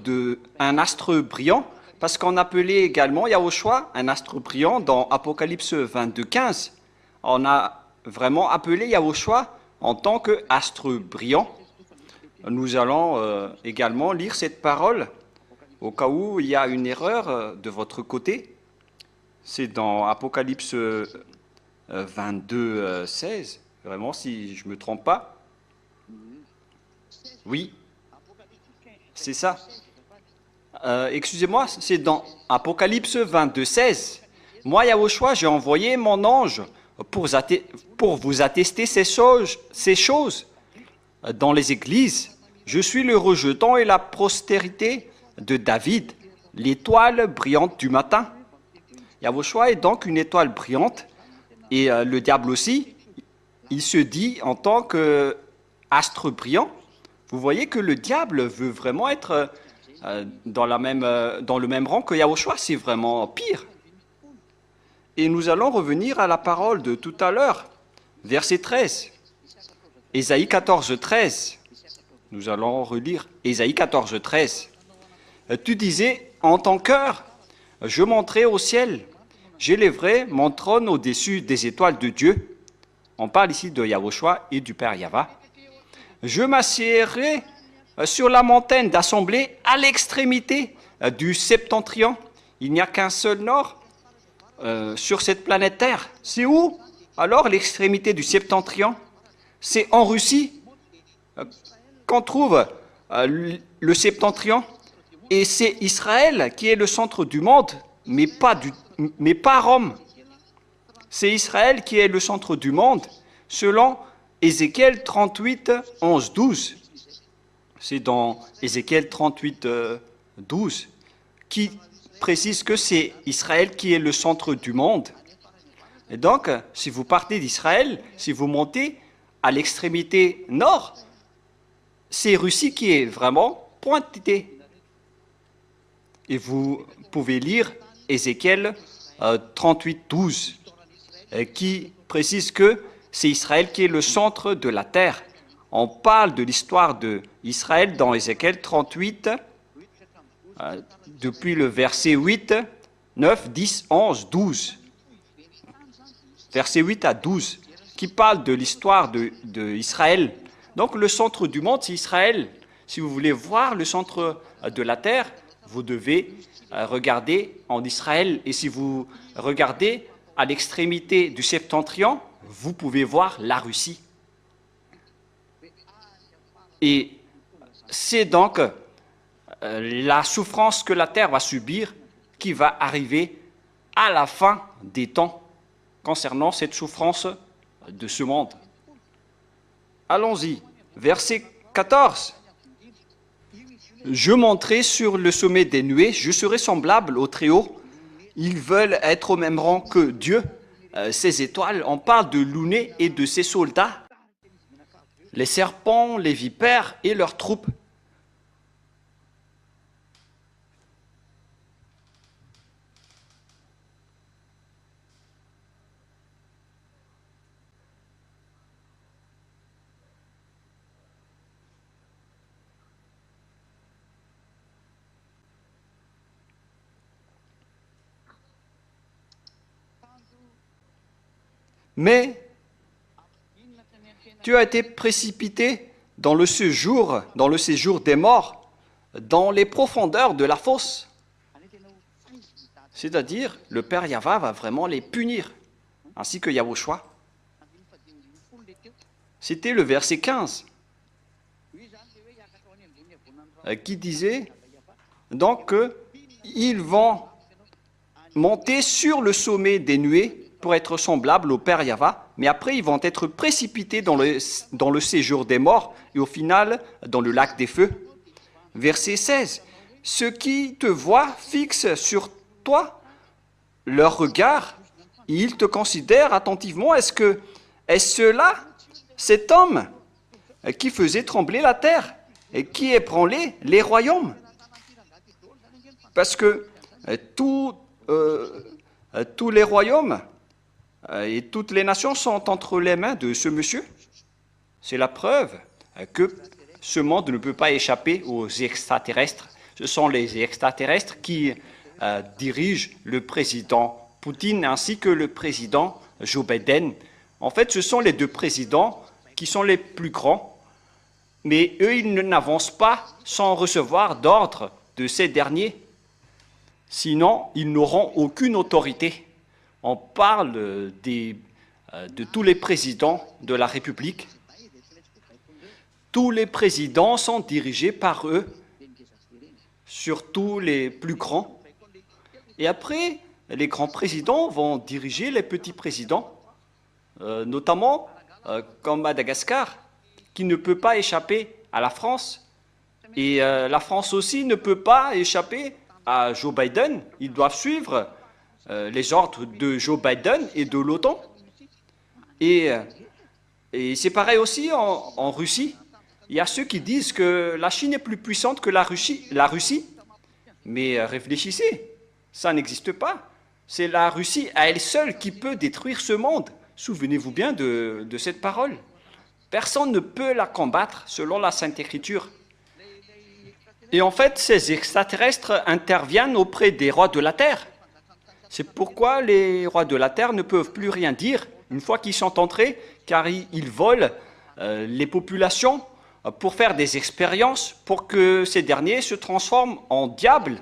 brillant, parce qu'on appelait également Yahushua un astre brillant dans Apocalypse 22, 15. On a vraiment appelé Yahushua en tant qu'astre brillant. Nous allons également lire cette parole au cas où il y a une erreur de votre côté. C'est dans Apocalypse 22, 16, vraiment, si je ne me trompe pas. Oui, c'est ça. Excusez-moi, c'est dans Apocalypse 22, 16. Moi, Yahushua, j'ai envoyé mon ange pour vous attester ces choses dans les églises. Je suis le rejeton et la postérité de David, l'étoile brillante du matin. Yahushua est donc une étoile brillante et le diable aussi, il se dit en tant qu'astre brillant. Vous voyez que le diable veut vraiment être dans le même rang que Yahushua, c'est vraiment pire. Et nous allons revenir à la parole de tout à l'heure, verset 13. Ésaïe 14, 13. Nous allons relire Ésaïe 14, 13. Tu disais, en ton cœur, je monterai au ciel, j'élèverai mon trône au-dessus des étoiles de Dieu. On parle ici de Yahushua et du Père Yahva. Je m'assiérai sur la montagne d'assemblée à l'extrémité du septentrion. Il n'y a qu'un seul nord sur cette planète Terre. C'est où alors l'extrémité du septentrion? C'est en Russie qu'on trouve le septentrion. Et c'est Israël qui est le centre du monde, mais pas Rome. C'est Israël qui est le centre du monde, selon Ézéchiel 38, 11, 12. C'est dans Ézéchiel 38, 12, qui précise que c'est Israël qui est le centre du monde. Et donc, si vous partez d'Israël, si vous montez à l'extrémité nord, c'est Russie qui est vraiment pointée. Et vous pouvez lire Ézéchiel 38, 12, qui précise que c'est Israël qui est le centre de la terre. On parle de l'histoire d'Israël dans Ézéchiel 38, depuis le verset 8, 9, 10, 11, 12. Verset 8 à 12, qui parle de l'histoire d'Israël. Donc le centre du monde, c'est Israël. Si vous voulez voir le centre de la terre, vous devez regarder en Israël. Et si vous regardez à l'extrémité du septentrion, vous pouvez voir la Russie. Et c'est donc la souffrance que la terre va subir qui va arriver à la fin des temps concernant cette souffrance de ce monde. Allons-y, verset 14. Je monterai sur le sommet des nuées, je serai semblable au Très-Haut. Ils veulent être au même rang que Dieu. Ces étoiles, on parle de Louné et de ses soldats, les serpents, les vipères et leurs troupes. Mais tu as été précipité dans le séjour des morts, dans les profondeurs de la fosse. C'est-à-dire, le Père Yahva va vraiment les punir, ainsi que Yahushua. C'était le verset 15, qui disait donc qu'ils vont monter sur le sommet des nuées pour être semblables au Père Yahva, mais après ils vont être précipités dans le séjour des morts et au final dans le lac des feux. Verset 16. Ceux qui te voient fixent sur toi leur regard, ils te considèrent attentivement. Est-ce là cet homme qui faisait trembler la terre et qui ébranlait les royaumes. Parce que tous les royaumes et toutes les nations sont entre les mains de ce monsieur. C'est la preuve que ce monde ne peut pas échapper aux extraterrestres. Ce sont les extraterrestres qui dirigent le président Poutine ainsi que le président Joe Biden. En fait, ce sont les deux présidents qui sont les plus grands, mais eux, ils n'avancent pas sans recevoir d'ordre de ces derniers. Sinon, ils n'auront aucune autorité. On parle de tous les présidents de la République. Tous les présidents sont dirigés par eux, surtout les plus grands. Et après, les grands présidents vont diriger les petits présidents, notamment comme Madagascar, qui ne peut pas échapper à la France. Et la France aussi ne peut pas échapper à Joe Biden. Ils doivent suivre les ordres de Joe Biden et de l'OTAN. Et c'est pareil aussi en Russie. Il y a ceux qui disent que la Chine est plus puissante que la Russie. Mais réfléchissez, ça n'existe pas. C'est la Russie à elle seule qui peut détruire ce monde. Souvenez-vous bien de cette parole. Personne ne peut la combattre selon la Sainte Écriture. Et en fait, ces extraterrestres interviennent auprès des rois de la Terre. C'est pourquoi les rois de la Terre ne peuvent plus rien dire une fois qu'ils sont entrés, car ils volent les populations pour faire des expériences pour que ces derniers se transforment en diables.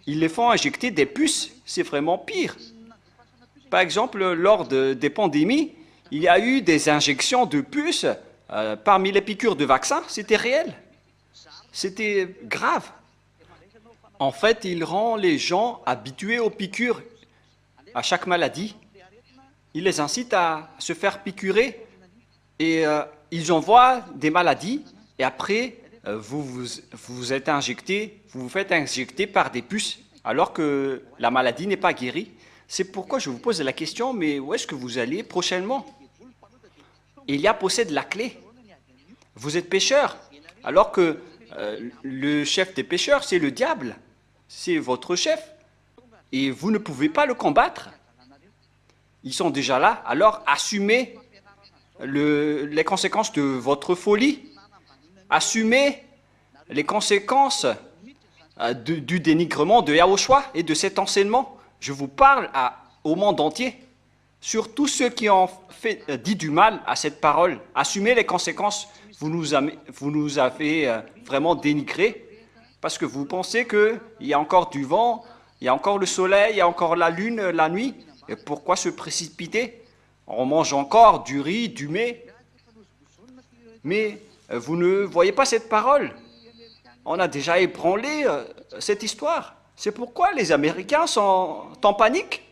Ils les font injecter des puces, c'est vraiment pire. Par exemple, lors des pandémies, il y a eu des injections de puces parmi les piqûres de vaccins, c'était réel. C'était grave. En fait, il rend les gens habitués aux piqûres à chaque maladie. Il les incite à se faire piqûrer et ils envoient des maladies et après, vous êtes injecté, vous faites injecter par des puces alors que la maladie n'est pas guérie. C'est pourquoi je vous pose la question, mais où est-ce que vous allez prochainement? Élia possède la clé. Vous êtes pécheur, alors que le chef des pécheurs, c'est le diable. C'est votre chef. Et vous ne pouvez pas le combattre. Ils sont déjà là, alors assumez les conséquences de votre folie. Assumez les conséquences du dénigrement de Yahushua et de cet enseignement. Je vous parle au monde entier. Surtout ceux qui ont dit du mal à cette parole. Assumez les conséquences. Vous nous avez vraiment dénigrés parce que vous pensez qu'il y a encore du vent, il y a encore le soleil, il y a encore la lune la nuit. Et pourquoi se précipiter? On mange encore du riz, du mets. Mais vous ne voyez pas cette parole. On a déjà ébranlé cette histoire. C'est pourquoi les Américains sont en panique.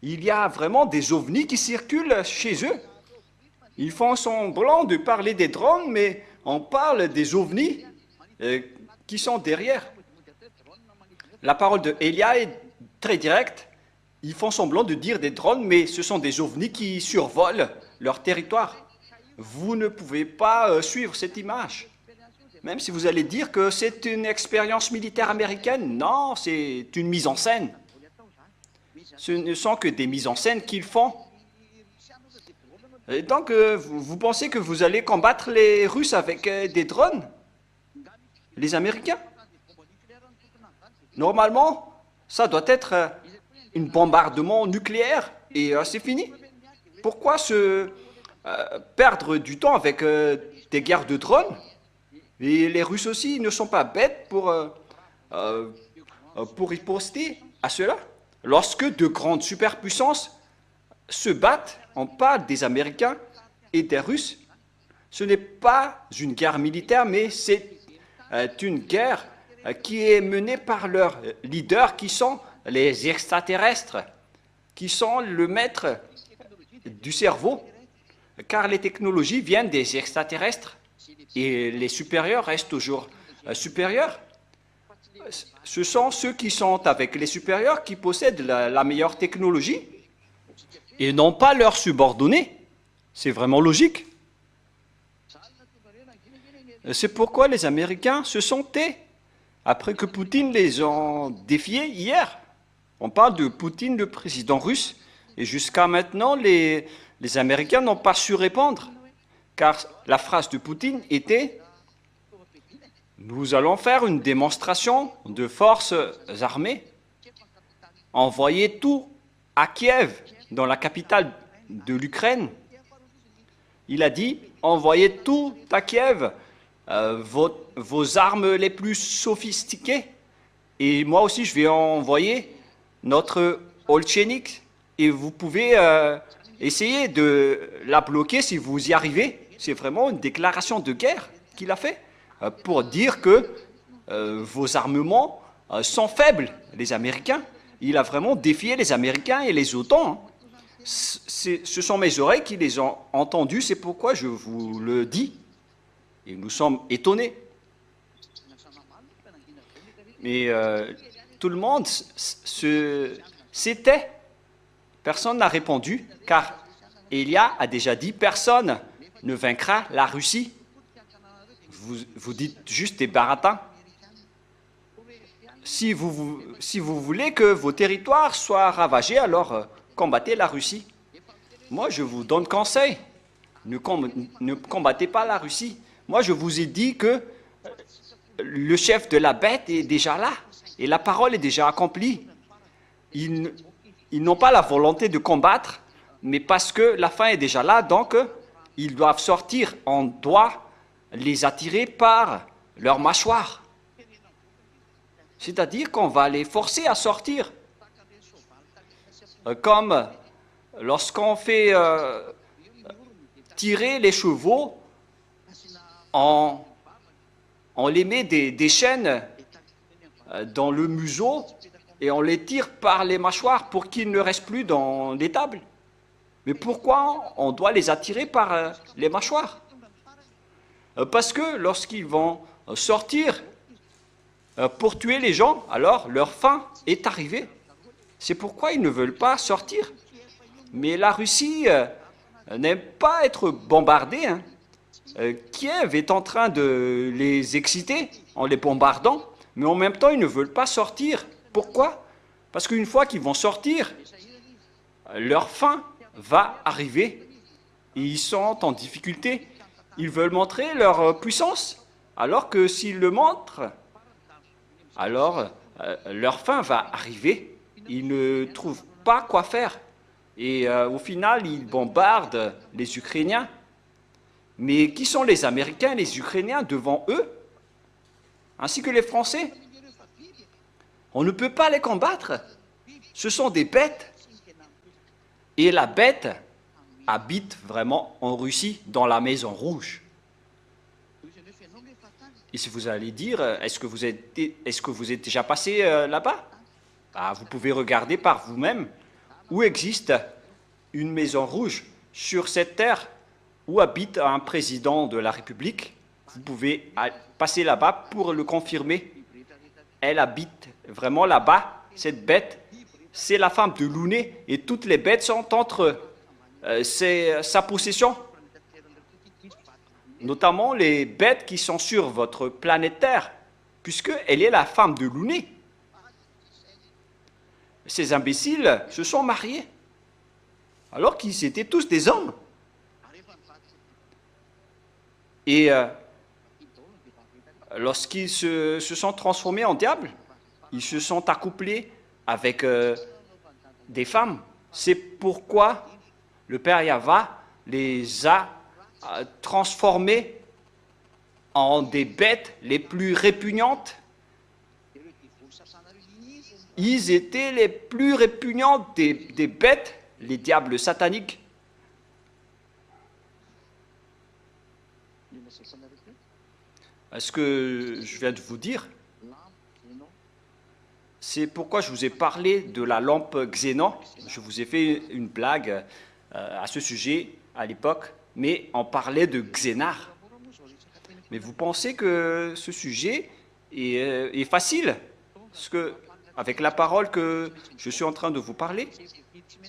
Il y a vraiment des ovnis qui circulent chez eux. Ils font semblant de parler des drones, mais on parle des ovnis qui sont derrière. La parole de Élia est très directe. Ils font semblant de dire des drones, mais ce sont des ovnis qui survolent leur territoire. Vous ne pouvez pas suivre cette image. Même si vous allez dire que c'est une expérience militaire américaine, non, c'est une mise en scène. Ce ne sont que des mises en scène qu'ils font. Et donc, vous pensez que vous allez combattre les Russes avec des drones? Les Américains? Normalement, ça doit être un bombardement nucléaire et c'est fini. Pourquoi se perdre du temps avec des guerres de drones? Et les Russes aussi ne sont pas bêtes pour riposter à cela. Lorsque de grandes superpuissances se battent, on parle des Américains et des Russes. Ce n'est pas une guerre militaire, mais c'est une guerre qui est menée par leurs leaders, qui sont les extraterrestres, qui sont le maître du cerveau, car les technologies viennent des extraterrestres et les supérieurs restent toujours supérieurs. Ce sont ceux qui sont avec les supérieurs qui possèdent la meilleure technologie et non pas leurs subordonnés. C'est vraiment logique. C'est pourquoi les Américains se sont tais, après que Poutine les a défiés hier. On parle de Poutine, le président russe, et jusqu'à maintenant, les Américains n'ont pas su répondre, car la phrase de Poutine était « Nous allons faire une démonstration de forces armées, envoyer tout à Kiev, dans la capitale de l'Ukraine. » Il a dit « Envoyez tout à Kiev, vos armes les plus sophistiquées, et moi aussi je vais envoyer notre Olchenik, et vous pouvez essayer de la bloquer si vous y arrivez. » C'est vraiment une déclaration de guerre qu'il a fait pour dire que vos armements sont faibles, les Américains. Il a vraiment défié les Américains et les OTAN. Ce sont mes oreilles qui les ont entendus, c'est pourquoi je vous le dis. Et nous sommes étonnés. Mais tout le monde s'était. Personne n'a répondu, car Elia a déjà dit, personne ne vaincra la Russie. Vous dites juste des baratins. Si vous voulez que vos territoires soient ravagés, alors combattez la Russie. Moi, je vous donne conseil. Ne combattez pas la Russie. Moi, je vous ai dit que le chef de la bête est déjà là. Et la parole est déjà accomplie. Ils n'ont pas la volonté de combattre, mais parce que la fin est déjà là, donc ils doivent sortir. On doit les attirer par leur mâchoire. C'est-à-dire qu'on va les forcer à sortir. Comme lorsqu'on fait tirer les chevaux, on les met des chaînes dans le museau et on les tire par les mâchoires pour qu'ils ne restent plus dans l'étable. Mais pourquoi on doit les attirer par les mâchoires? Parce que lorsqu'ils vont sortir pour tuer les gens, alors leur fin est arrivée. C'est pourquoi ils ne veulent pas sortir. Mais la Russie n'aime pas être bombardée. Hein. Kiev est en train de les exciter en les bombardant, mais en même temps, ils ne veulent pas sortir. Pourquoi? Parce qu'une fois qu'ils vont sortir, leur fin va arriver. Et ils sont en difficulté. Ils veulent montrer leur puissance, alors que s'ils le montrent, alors leur fin va arriver. Ils ne trouvent pas quoi faire. Et au final, ils bombardent les Ukrainiens. Mais qui sont les Américains et les Ukrainiens devant eux, ainsi que les Français? On ne peut pas les combattre. Ce sont des bêtes. Et la bête habite vraiment en Russie, dans la Maison Rouge. Et si vous allez dire, est-ce que vous êtes déjà passé là-bas? Vous pouvez regarder par vous-même où existe une Maison Rouge sur cette terre où habite un président de la République. Vous pouvez passer là-bas pour le confirmer. Elle habite vraiment là-bas, cette bête. C'est la femme de Lounet et toutes les bêtes sont entre sa possession. Notamment les bêtes qui sont sur votre planète Terre, puisqu'elle est la femme de Lounet. Ces imbéciles se sont mariés, alors qu'ils étaient tous des hommes. Et lorsqu'ils se sont transformés en diables, ils se sont accouplés avec des femmes. C'est pourquoi le Père Yahva les a transformés en des bêtes les plus répugnantes. Ils étaient les plus répugnants des bêtes, les diables sataniques. Ce que je viens de vous dire, c'est pourquoi je vous ai parlé de la lampe Xénon. Je vous ai fait une blague à ce sujet à l'époque, mais on parlait de Xénar. Mais vous pensez que ce sujet est facile? Parce que, avec la parole que je suis en train de vous parler,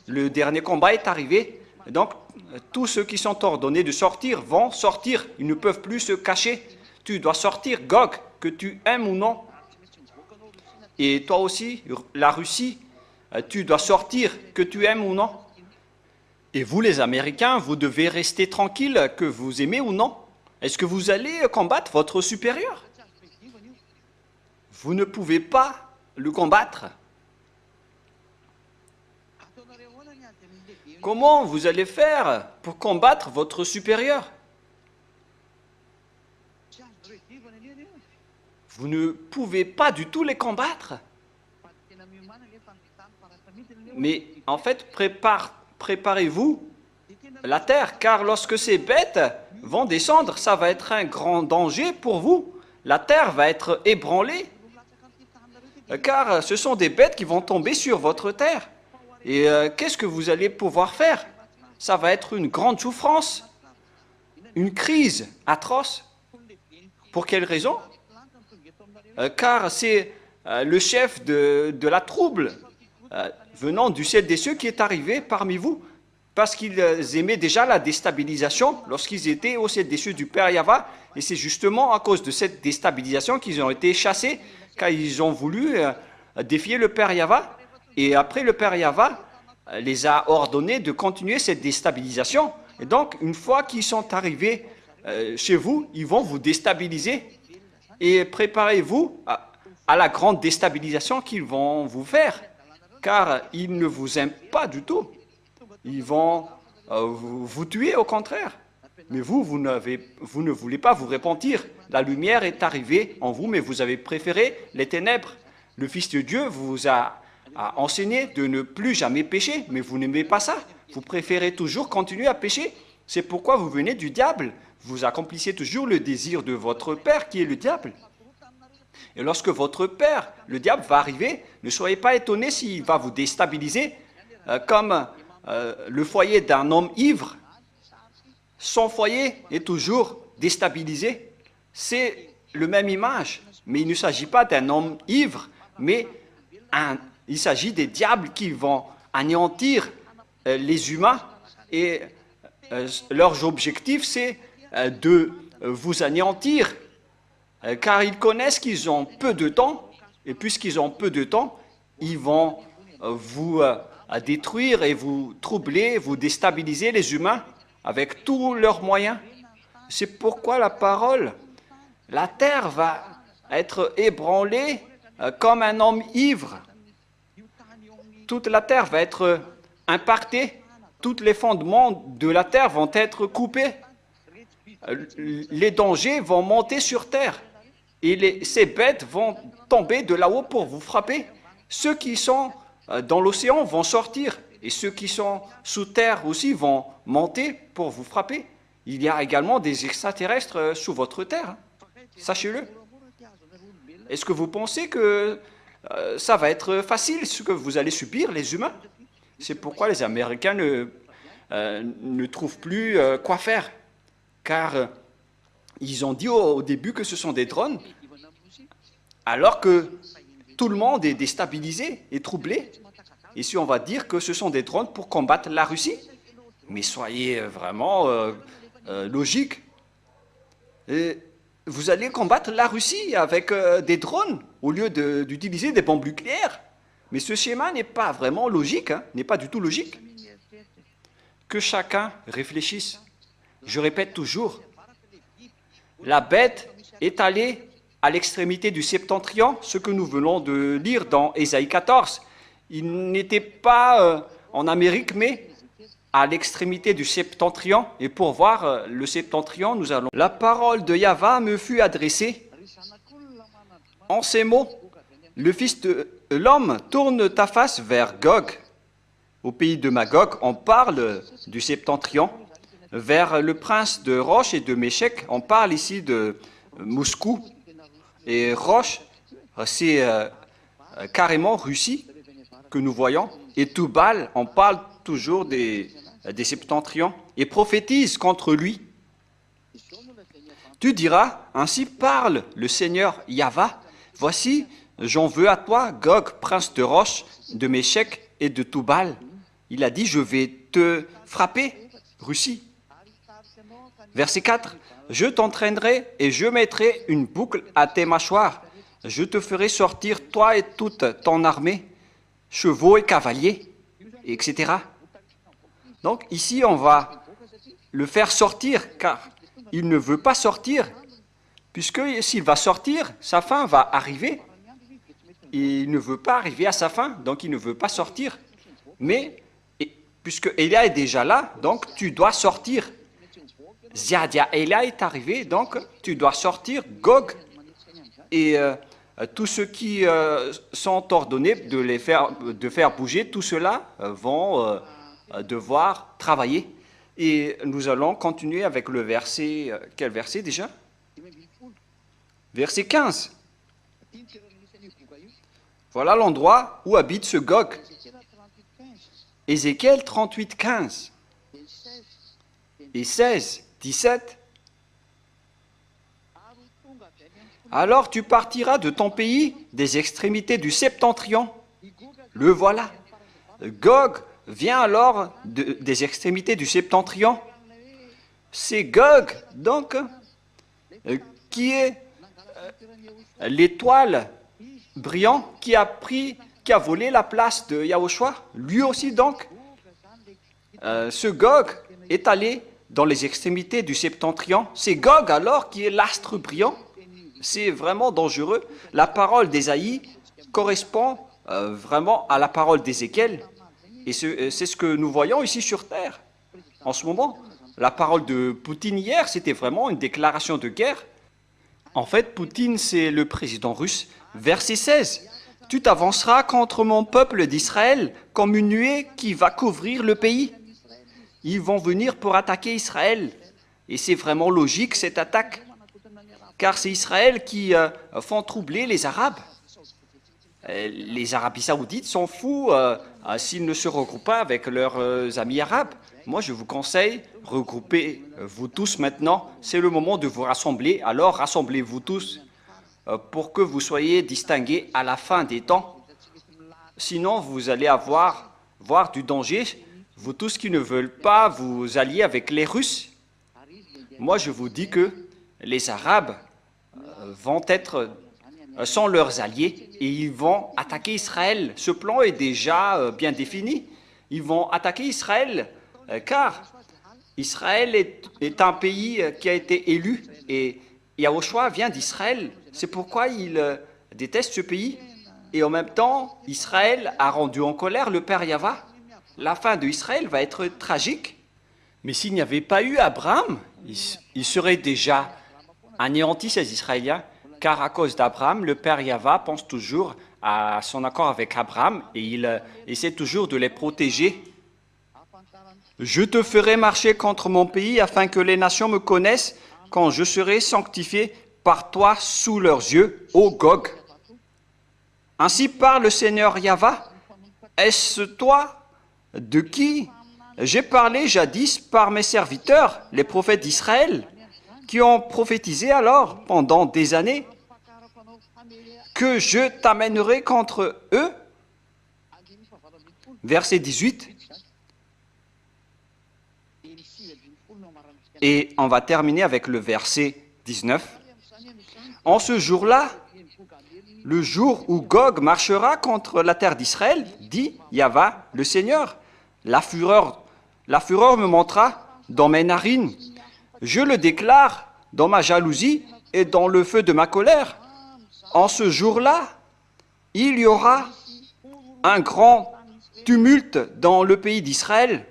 le dernier combat est arrivé. Et donc, tous ceux qui sont ordonnés de sortir vont sortir. Ils ne peuvent plus se cacher. Tu dois sortir, Gog, que tu aimes ou non. Et toi aussi, la Russie, tu dois sortir, que tu aimes ou non. Et vous, les Américains, vous devez rester tranquille, que vous aimez ou non. Est-ce que vous allez combattre votre supérieur? Vous ne pouvez pas le combattre. Comment vous allez faire pour combattre votre supérieur? Vous ne pouvez pas du tout les combattre. Mais en fait, préparez-vous la terre, car lorsque ces bêtes vont descendre, ça va être un grand danger pour vous. La terre va être ébranlée, car ce sont des bêtes qui vont tomber sur votre terre. Et qu'est-ce que vous allez pouvoir faire? Ça va être une grande souffrance, une crise atroce. Pour quelle raison? Car c'est le chef de la trouble venant du ciel des cieux qui est arrivé parmi vous, parce qu'ils aimaient déjà la déstabilisation lorsqu'ils étaient au ciel des cieux du Père Yahva. Et c'est justement à cause de cette déstabilisation qu'ils ont été chassés, car ils ont voulu défier le Père Yahva. Et après, le Père Yahva les a ordonnés de continuer cette déstabilisation. Et donc, une fois qu'ils sont arrivés chez vous, ils vont vous déstabiliser. Et préparez-vous à la grande déstabilisation qu'ils vont vous faire, car ils ne vous aiment pas du tout. Ils vont vous tuer au contraire. Mais vous ne voulez pas vous repentir. La lumière est arrivée en vous, mais vous avez préféré les ténèbres. Le Fils de Dieu vous a enseigné de ne plus jamais pécher, mais vous n'aimez pas ça. Vous préférez toujours continuer à pécher. C'est pourquoi vous venez du diable. Vous accomplissez toujours le désir de votre père qui est le diable. Et lorsque votre père, le diable, va arriver, ne soyez pas étonnés s'il va vous déstabiliser comme le foyer d'un homme ivre. Son foyer est toujours déstabilisé. C'est le même image, mais il ne s'agit pas d'un homme ivre, mais il s'agit des diables qui vont anéantir les humains. Et leur objectif, c'est de vous anéantir, car ils connaissent qu'ils ont peu de temps, et puisqu'ils ont peu de temps, ils vont vous détruire et vous troubler, vous déstabiliser les humains avec tous leurs moyens. C'est pourquoi la parole, la terre va être ébranlée comme un homme ivre. Toute la terre va être impactée, tous les fondements de la terre vont être coupés. Les dangers vont monter sur terre et ces bêtes vont tomber de là-haut pour vous frapper. Ceux qui sont dans l'océan vont sortir et ceux qui sont sous terre aussi vont monter pour vous frapper. Il y a également des extraterrestres sous votre terre, hein. Sachez-le. Est-ce que vous pensez que ça va être facile ce que vous allez subir, les humains? C'est pourquoi les Américains ne trouvent plus quoi faire. Car ils ont dit au début que ce sont des drones, alors que tout le monde est déstabilisé et troublé. Et si on va dire que ce sont des drones pour combattre la Russie, mais soyez vraiment logique. Vous allez combattre la Russie avec des drones au lieu d'utiliser des bombes nucléaires. Mais ce schéma n'est pas vraiment logique, hein, n'est pas du tout logique. Que chacun réfléchisse. Je répète toujours, la bête est allée à l'extrémité du septentrion, ce que nous venons de lire dans Ésaïe 14. Il n'était pas en Amérique, mais à l'extrémité du septentrion. Et pour voir le septentrion, nous allons... La parole de Yahva me fut adressée. En ces mots, le Fils de l'homme, tourne ta face vers Gog. Au pays de Magog, on parle du septentrion. Vers le prince de Roche et de Méchec, on parle ici de Moscou. Et Roche, c'est carrément Russie que nous voyons. Et Toubal, on parle toujours des septentrions. Et prophétise contre lui. Tu diras, ainsi parle le Seigneur Yahva. Voici, j'en veux à toi, Gog, prince de Roche, de Méchec et de Toubal. il a dit, je vais te frapper, Russie. Verset 4, je t'entraînerai et je mettrai une boucle à tes mâchoires. Je te ferai sortir, toi et toute ton armée, chevaux et cavaliers, etc. Donc ici, on va le faire sortir, car il ne veut pas sortir, puisque s'il va sortir, sa fin va arriver. Il ne veut pas arriver à sa fin, donc il ne veut pas sortir. Mais puisque Élia est déjà là, donc tu dois sortir. Ziadia Élia est arrivé, donc tu dois sortir. Gog et tous ceux qui sont ordonnés de faire bouger, tout cela vont devoir travailler. Et nous allons continuer avec le verset, quel verset déjà? Verset 15. Voilà l'endroit où habite ce Gog. Ézéchiel 38, 15 et 16, 17. Alors tu partiras de ton pays, des extrémités du septentrion. Le voilà. Gog vient alors des extrémités du septentrion. C'est Gog, donc, qui est l'étoile brillante qui a volé la place de Yahushua. Lui aussi, donc, ce Gog est allé dans les extrémités du septentrion. C'est Gog alors qui est l'astre brillant. C'est vraiment dangereux. La parole d'Ésaïe correspond vraiment à la parole d'Ézéchiel. Et c'est ce que nous voyons ici sur Terre en ce moment. La parole de Poutine hier, c'était vraiment une déclaration de guerre. En fait, Poutine, c'est le président russe. Verset 16. Tu t'avanceras contre mon peuple d'Israël comme une nuée qui va couvrir le pays. Ils vont venir pour attaquer Israël. Et c'est vraiment logique cette attaque. Car c'est Israël qui font troubler les Arabes. Les Arabies Saoudites sont fous s'ils ne se regroupent pas avec leurs amis arabes. Moi, je vous conseille, regroupez-vous tous maintenant. C'est le moment de vous rassembler. Alors, rassemblez-vous tous pour que vous soyez distingués à la fin des temps. Sinon, vous allez voir du danger. Vous tous qui ne veulent pas vous allier avec les Russes. Moi, je vous dis que les Arabes sont leurs alliés et ils vont attaquer Israël. Ce plan est déjà bien défini. Ils vont attaquer Israël car Israël est un pays qui a été élu et Yahushua vient d'Israël. C'est pourquoi ils détestent ce pays. Et en même temps, Israël a rendu en colère le père Yahva. La fin d'Israël va être tragique. Mais s'il n'y avait pas eu Abraham, il serait déjà anéanti ces Israéliens, car à cause d'Abraham, le père Yahva pense toujours à son accord avec Abraham et il essaie toujours de les protéger. Je te ferai marcher contre mon pays afin que les nations me connaissent quand je serai sanctifié par toi sous leurs yeux, ô Gog. Ainsi parle le Seigneur Yahva. Est-ce toi de qui j'ai parlé jadis par mes serviteurs, les prophètes d'Israël, qui ont prophétisé alors pendant des années que je t'amènerai contre eux? Verset 18. Et on va terminer avec le verset 19. En ce jour-là, le jour où Gog marchera contre la terre d'Israël, dit Yahva, le Seigneur, la fureur me montera dans mes narines. Je le déclare dans ma jalousie et dans le feu de ma colère. En ce jour-là, il y aura un grand tumulte dans le pays d'Israël.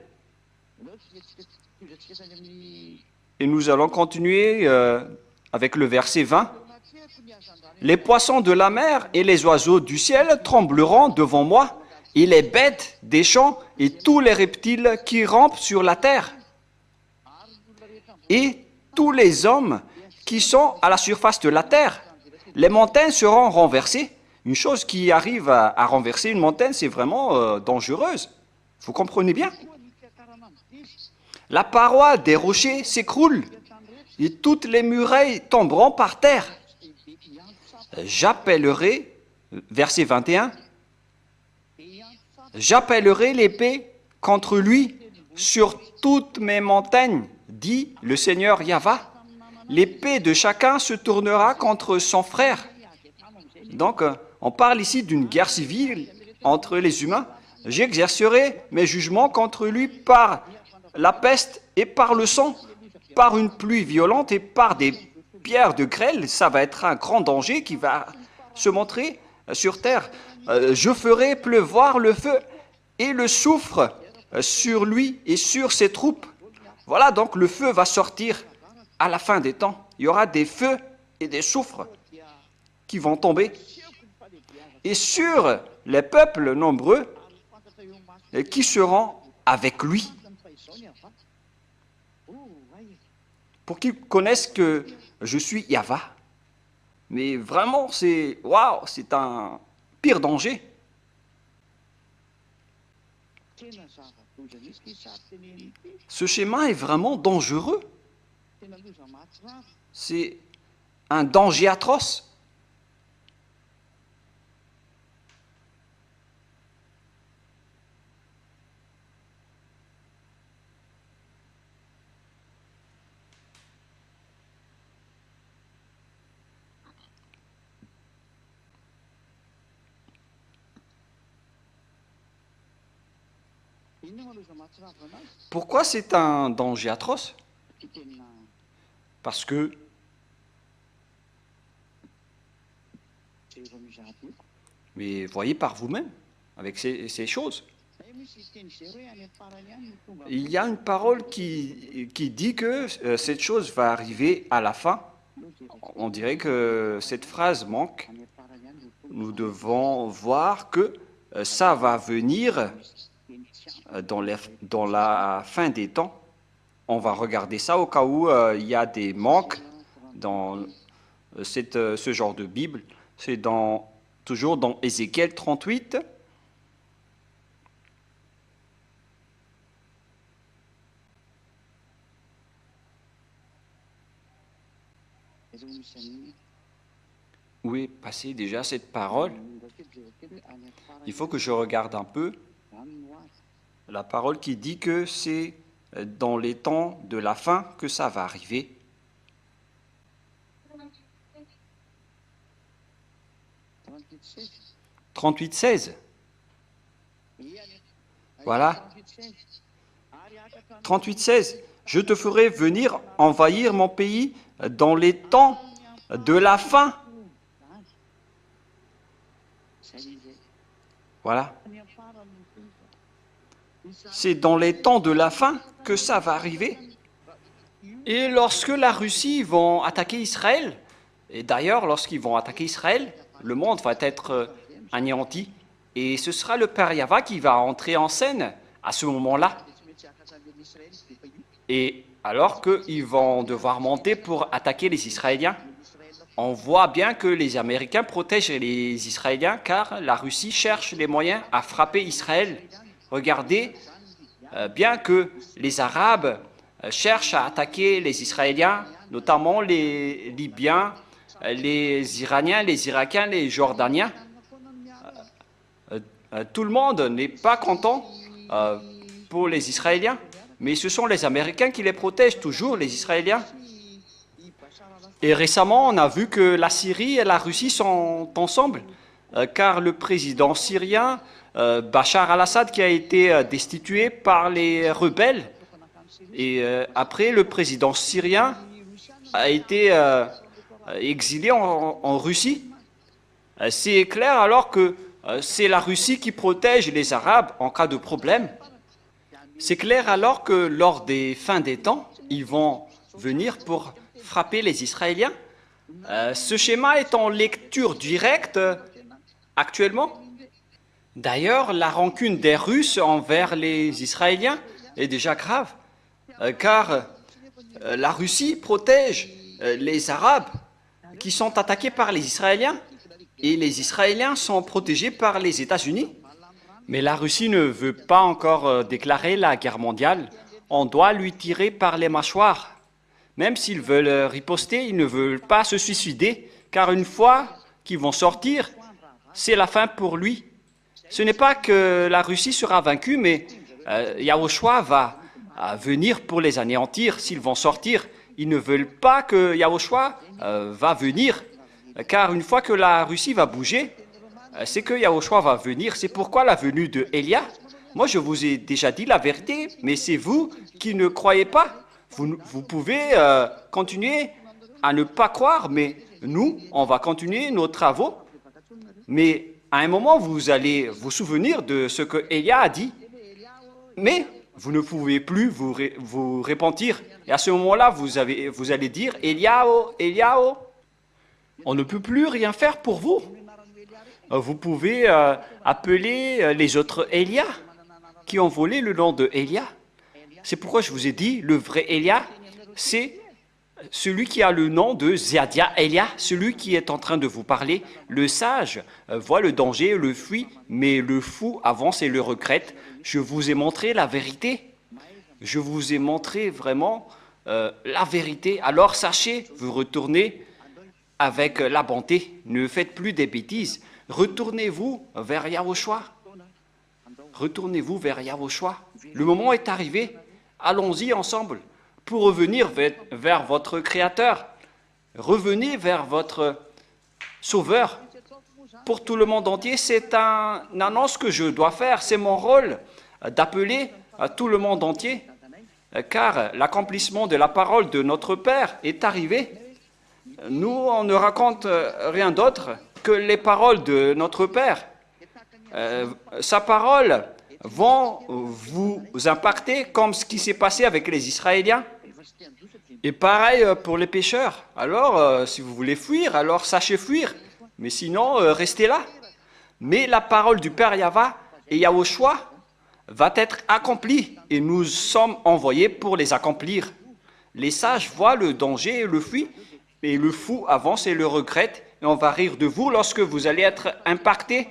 Et nous allons continuer avec le verset 20. Les poissons de la mer et les oiseaux du ciel trembleront devant moi, et les bêtes des champs et tous les reptiles qui rampent sur la terre. Et tous les hommes qui sont à la surface de la terre. Les montagnes seront renversées. Une chose qui arrive à renverser une montagne, c'est vraiment dangereuse. Vous comprenez bien? La paroi des rochers s'écroule et toutes les murailles tomberont par terre. J'appellerai, verset 21, j'appellerai l'épée contre lui sur toutes mes montagnes, dit le Seigneur Yahva. L'épée de chacun se tournera contre son frère. Donc, on parle ici d'une guerre civile entre les humains. J'exercerai mes jugements contre lui par la peste et par le sang, par une pluie violente et par des pierres de grêle. Ça va être un grand danger qui va se montrer sur terre. Je ferai pleuvoir le feu et le soufre sur lui et sur ses troupes. Voilà, donc le feu va sortir à la fin des temps. Il y aura des feux et des soufres qui vont tomber. Et sur les peuples nombreux qui seront avec lui. Pour qu'ils connaissent que je suis Yahva. Mais vraiment, c'est waouh, c'est un pire danger. Ce schéma est vraiment dangereux. C'est un danger atroce. Pourquoi c'est un danger atroce? Parce que mais voyez par vous-même avec ces choses. Il y a une parole qui dit que cette chose va arriver à la fin. On dirait que cette phrase manque. Nous devons voir que ça va venir dans la fin des temps. On va regarder ça au cas où il y a des manques dans ce genre de Bible. C'est toujours dans Ézéchiel 38. Où est passée déjà cette parole? Il faut que je regarde un peu. La parole qui dit que c'est dans les temps de la fin que ça va arriver. « 38,16 » Voilà. 38,16 « Je te ferai venir envahir mon pays dans les temps de la fin. » Voilà. C'est dans les temps de la fin que ça va arriver. Et lorsque la Russie va attaquer Israël, et d'ailleurs lorsqu'ils vont attaquer Israël, le monde va être anéanti. Et ce sera le Père Yahva qui va entrer en scène à ce moment-là. Et alors qu'ils vont devoir monter pour attaquer les Israéliens, on voit bien que les Américains protègent les Israéliens car la Russie cherche les moyens à frapper Israël. Regardez bien que les Arabes cherchent à attaquer les Israéliens, notamment les Libyens, les Iraniens, les Irakiens, les Jordaniens. Tout le monde n'est pas content pour les Israéliens, mais ce sont les Américains qui les protègent toujours, les Israéliens. Et récemment, on a vu que la Syrie et la Russie sont ensemble, car le président syrien, Bachar al-Assad, qui a été destitué par les rebelles, et après, le président syrien a été exilé en Russie. C'est clair alors que c'est la Russie qui protège les Arabes en cas de problème. C'est clair alors que lors des fins des temps, ils vont venir pour frapper les Israéliens. Ce schéma est en lecture directe actuellement. D'ailleurs, la rancune des Russes envers les Israéliens est déjà grave, car la Russie protège les Arabes qui sont attaqués par les Israéliens et les Israéliens sont protégés par les États-Unis. Mais la Russie ne veut pas encore déclarer la guerre mondiale. On doit lui tirer par les mâchoires. Même s'ils veulent riposter, ils ne veulent pas se suicider, car une fois qu'ils vont sortir, c'est la fin pour lui. Ce n'est pas que la Russie sera vaincue, mais Yahushua va venir pour les anéantir s'ils vont sortir. Ils ne veulent pas que Yahushua va venir, car une fois que la Russie va bouger, c'est que Yahushua va venir. C'est pourquoi la venue de Élia, moi je vous ai déjà dit la vérité, mais c'est vous qui ne croyez pas. Vous pouvez continuer à ne pas croire, mais nous, on va continuer nos travaux. Mais à un moment, vous allez vous souvenir de ce que Élia a dit, mais vous ne pouvez plus vous repentir. Et à ce moment-là, vous allez dire, Eliao, Eliao, on ne peut plus rien faire pour vous. Vous pouvez appeler les autres Élia qui ont volé le nom de Élia. C'est pourquoi je vous ai dit, le vrai Élia, c'est celui qui a le nom de Ziadia Élia, celui qui est en train de vous parler. Le sage voit le danger, le fuit, mais le fou avance et le regrette. Je vous ai montré la vérité. Je vous ai montré vraiment la vérité. Alors sachez, vous retournez avec la bonté. Ne faites plus des bêtises. Retournez-vous vers Yahushua. Retournez-vous vers Yahushua. Le moment est arrivé. Allons-y ensemble pour revenir vers votre Créateur. Revenez vers votre Sauveur. Pour tout le monde entier, c'est une annonce que je dois faire. C'est mon rôle d'appeler à tout le monde entier, car l'accomplissement de la parole de notre Père est arrivé. Nous, on ne raconte rien d'autre que les paroles de notre Père. Sa parole vont vous impacter comme ce qui s'est passé avec les Israéliens. Et pareil pour les pécheurs. Alors, si vous voulez fuir, alors sachez fuir. Mais sinon, restez là. Mais la parole du Père Yahva et Yahushua va être accomplie. Et nous sommes envoyés pour les accomplir. Les sages voient le danger et le fuient. Et le fou avance et le regrette. Et on va rire de vous lorsque vous allez être impacté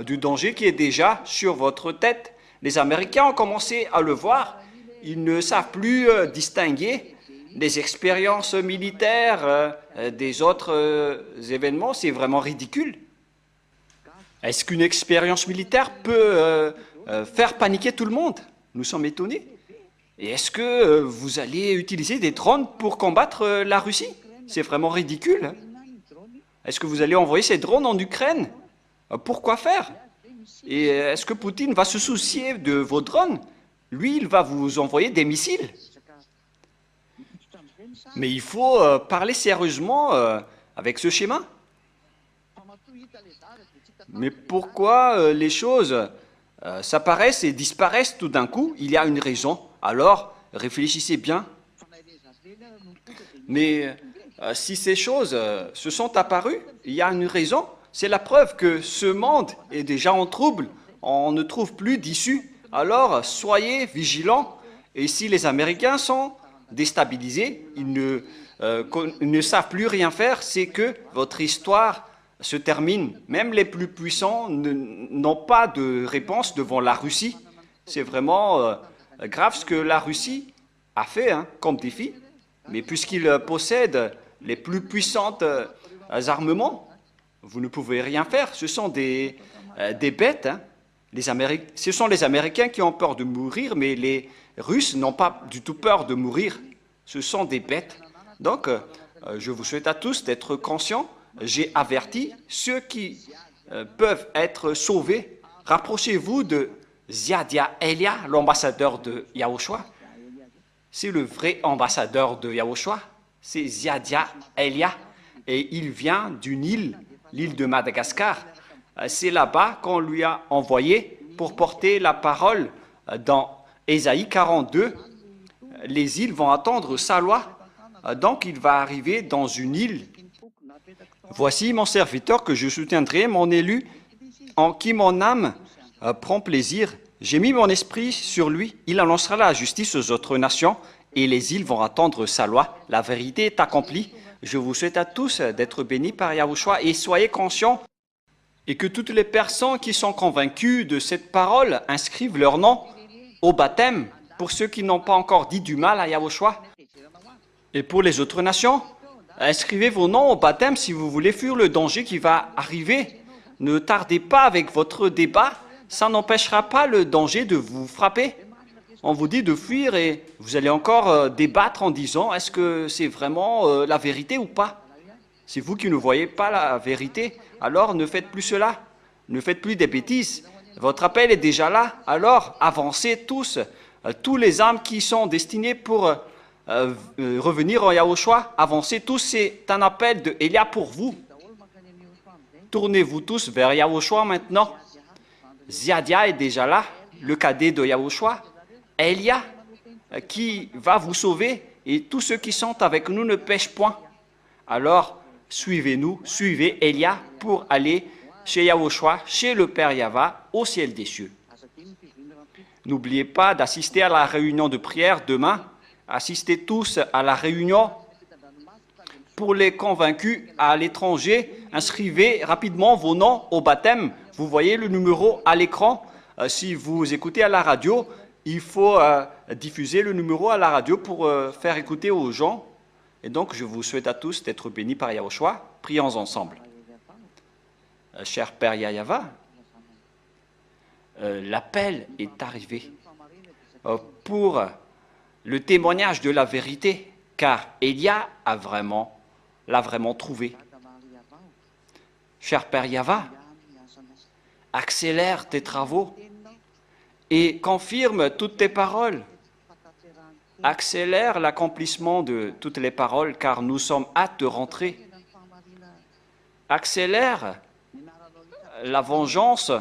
du danger qui est déjà sur votre tête. Les Américains ont commencé à le voir. Ils ne savent plus distinguer des expériences militaires des autres événements. C'est vraiment ridicule. Est-ce qu'une expérience militaire peut faire paniquer tout le monde? Nous sommes étonnés. Et est-ce que vous allez utiliser des drones pour combattre la Russie? C'est vraiment ridicule. Est-ce que vous allez envoyer ces drones en Ukraine? Pourquoi faire? Et est-ce que Poutine va se soucier de vos drones? Lui, il va vous envoyer des missiles. Mais il faut parler sérieusement avec ce schéma. Mais pourquoi les choses s'apparaissent et disparaissent tout d'un coup? Il y a une raison. Alors, réfléchissez bien. Mais si ces choses se sont apparues, il y a une raison. C'est la preuve que ce monde est déjà en trouble. On ne trouve plus d'issue. Alors, soyez vigilants. Et si les Américains sont déstabilisés, ils ne savent plus rien faire, c'est que votre histoire se termine. Même les plus puissants n'ont pas de réponse devant la Russie. C'est vraiment grave ce que la Russie a fait comme défi. Mais puisqu'ils possèdent les plus puissants armements, vous ne pouvez rien faire. Ce sont des bêtes. Ce sont les Américains qui ont peur de mourir, mais les Russes n'ont pas du tout peur de mourir. Ce sont des bêtes. Donc, je vous souhaite à tous d'être conscients. J'ai averti ceux qui peuvent être sauvés. Rapprochez-vous de Ziadia Elia, l'ambassadeur de Yahushua. C'est le vrai ambassadeur de Yahushua. C'est Ziadia Elia. Et il vient d'une île, l'île de Madagascar. C'est là-bas qu'on lui a envoyé pour porter la parole dans Ésaïe 42. Les îles vont attendre sa loi. Donc il va arriver dans une île. Voici mon serviteur que je soutiendrai, mon élu, en qui mon âme prend plaisir. J'ai mis mon esprit sur lui. Il annoncera la justice aux autres nations et les îles vont attendre sa loi. La vérité est accomplie. Je vous souhaite à tous d'être bénis par Yahushua et soyez conscients et que toutes les personnes qui sont convaincues de cette parole inscrivent leur nom au baptême pour ceux qui n'ont pas encore dit du mal à Yahushua. Et pour les autres nations, inscrivez vos noms au baptême si vous voulez fuir le danger qui va arriver. Ne tardez pas avec votre débat, ça n'empêchera pas le danger de vous frapper. on vous dit de fuir et vous allez encore débattre en disant est-ce que c'est vraiment la vérité ou pas? C'est vous qui ne voyez pas la vérité, alors ne faites plus cela, ne faites plus des bêtises. Votre appel est déjà là, alors avancez tous, tous les âmes qui sont destinées pour revenir en Yahushua, avancez tous, c'est un appel de Elia pour vous. Tournez-vous tous vers Yahushua maintenant. Ziadia est déjà là, le cadet de Yahushua. Elia qui va vous sauver et tous ceux qui sont avec nous ne pêchent point. Alors, suivez-nous, suivez Elia pour aller chez Yahushua, chez le Père Yahva, au ciel des cieux. N'oubliez pas d'assister à la réunion de prière demain. Assistez tous à la réunion. Pour les convaincus à l'étranger, inscrivez rapidement vos noms au baptême. Vous voyez le numéro à l'écran. Si vous écoutez à la radio, il faut diffuser le numéro à la radio pour faire écouter aux gens. Et donc, je vous souhaite à tous d'être bénis par Yahushua. Prions ensemble. Cher Père Yahva, l'appel est arrivé pour le témoignage de la vérité, car Elia l'a vraiment trouvé. Cher Père Yahva, accélère tes travaux et confirme toutes tes paroles. Accélère l'accomplissement de toutes les paroles, car nous sommes hâte de rentrer. Accélère la vengeance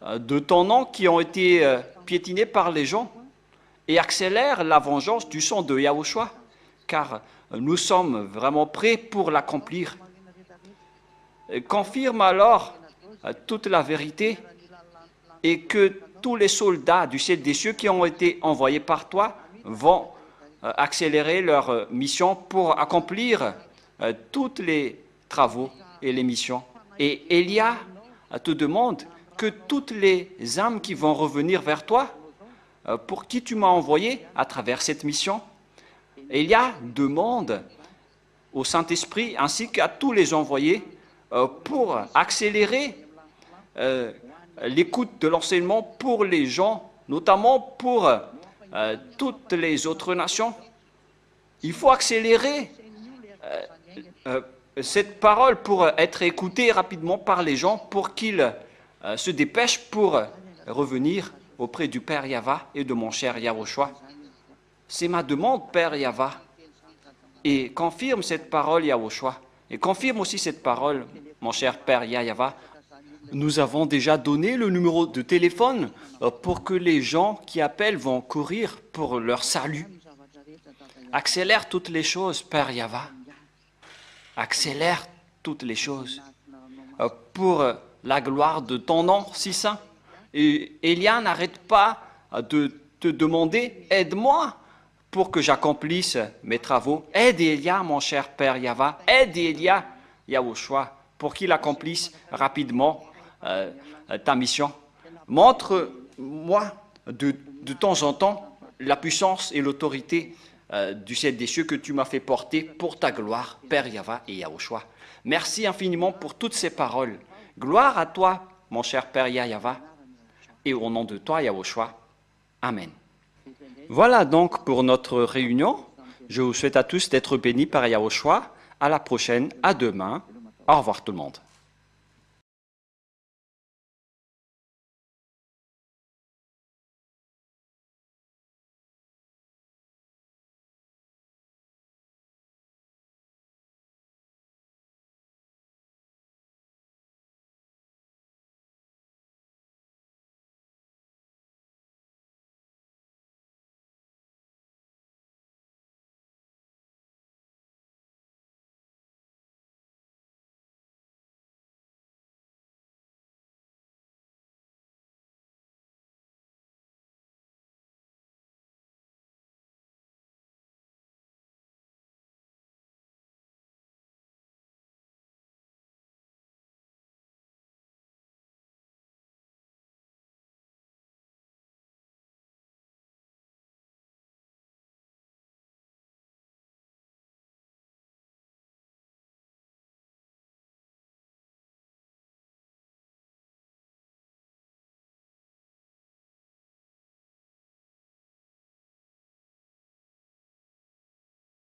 de ton nom qui ont été piétinés par les gens et accélère la vengeance du sang de Yahushua, car nous sommes vraiment prêts pour l'accomplir. Confirme alors toute la vérité et que tous les soldats du ciel des cieux qui ont été envoyés par toi vont accélérer leur mission pour accomplir tous les travaux et les missions. Et Elia te demande que toutes les âmes qui vont revenir vers toi, pour qui tu m'as envoyé à travers cette mission, Elia demande au Saint-Esprit ainsi qu'à tous les envoyés pour accélérer l'écoute de l'enseignement pour les gens, notamment pour toutes les autres nations. Il faut accélérer cette parole pour être écoutée rapidement par les gens, pour qu'ils se dépêchent pour revenir auprès du Père Yahva et de mon cher Yahushua. C'est ma demande, Père Yahva. Et confirme cette parole, Yahushua. Et confirme aussi cette parole, mon cher Père Yahva. Nous avons déjà donné le numéro de téléphone pour que les gens qui appellent vont courir pour leur salut. Accélère toutes les choses, Père Yahva. Accélère toutes les choses pour la gloire de ton nom si saint. Et Elia n'arrête pas de te demander, aide-moi pour que j'accomplisse mes travaux. Aide Elia, mon cher Père Yahva. Aide Elia, Yahushua, pour qu'il accomplisse rapidement ta mission. Montre-moi de temps en temps la puissance et l'autorité du ciel des cieux que tu m'as fait porter pour ta gloire, Père Yahva et Yahushua. Merci infiniment pour toutes ces paroles. Gloire à toi, mon cher Père Yahva, et au nom de toi, Yahushua. Amen. Voilà donc pour notre réunion. Je vous souhaite à tous d'être bénis par Yahushua. À la prochaine, à demain. Au revoir tout le monde.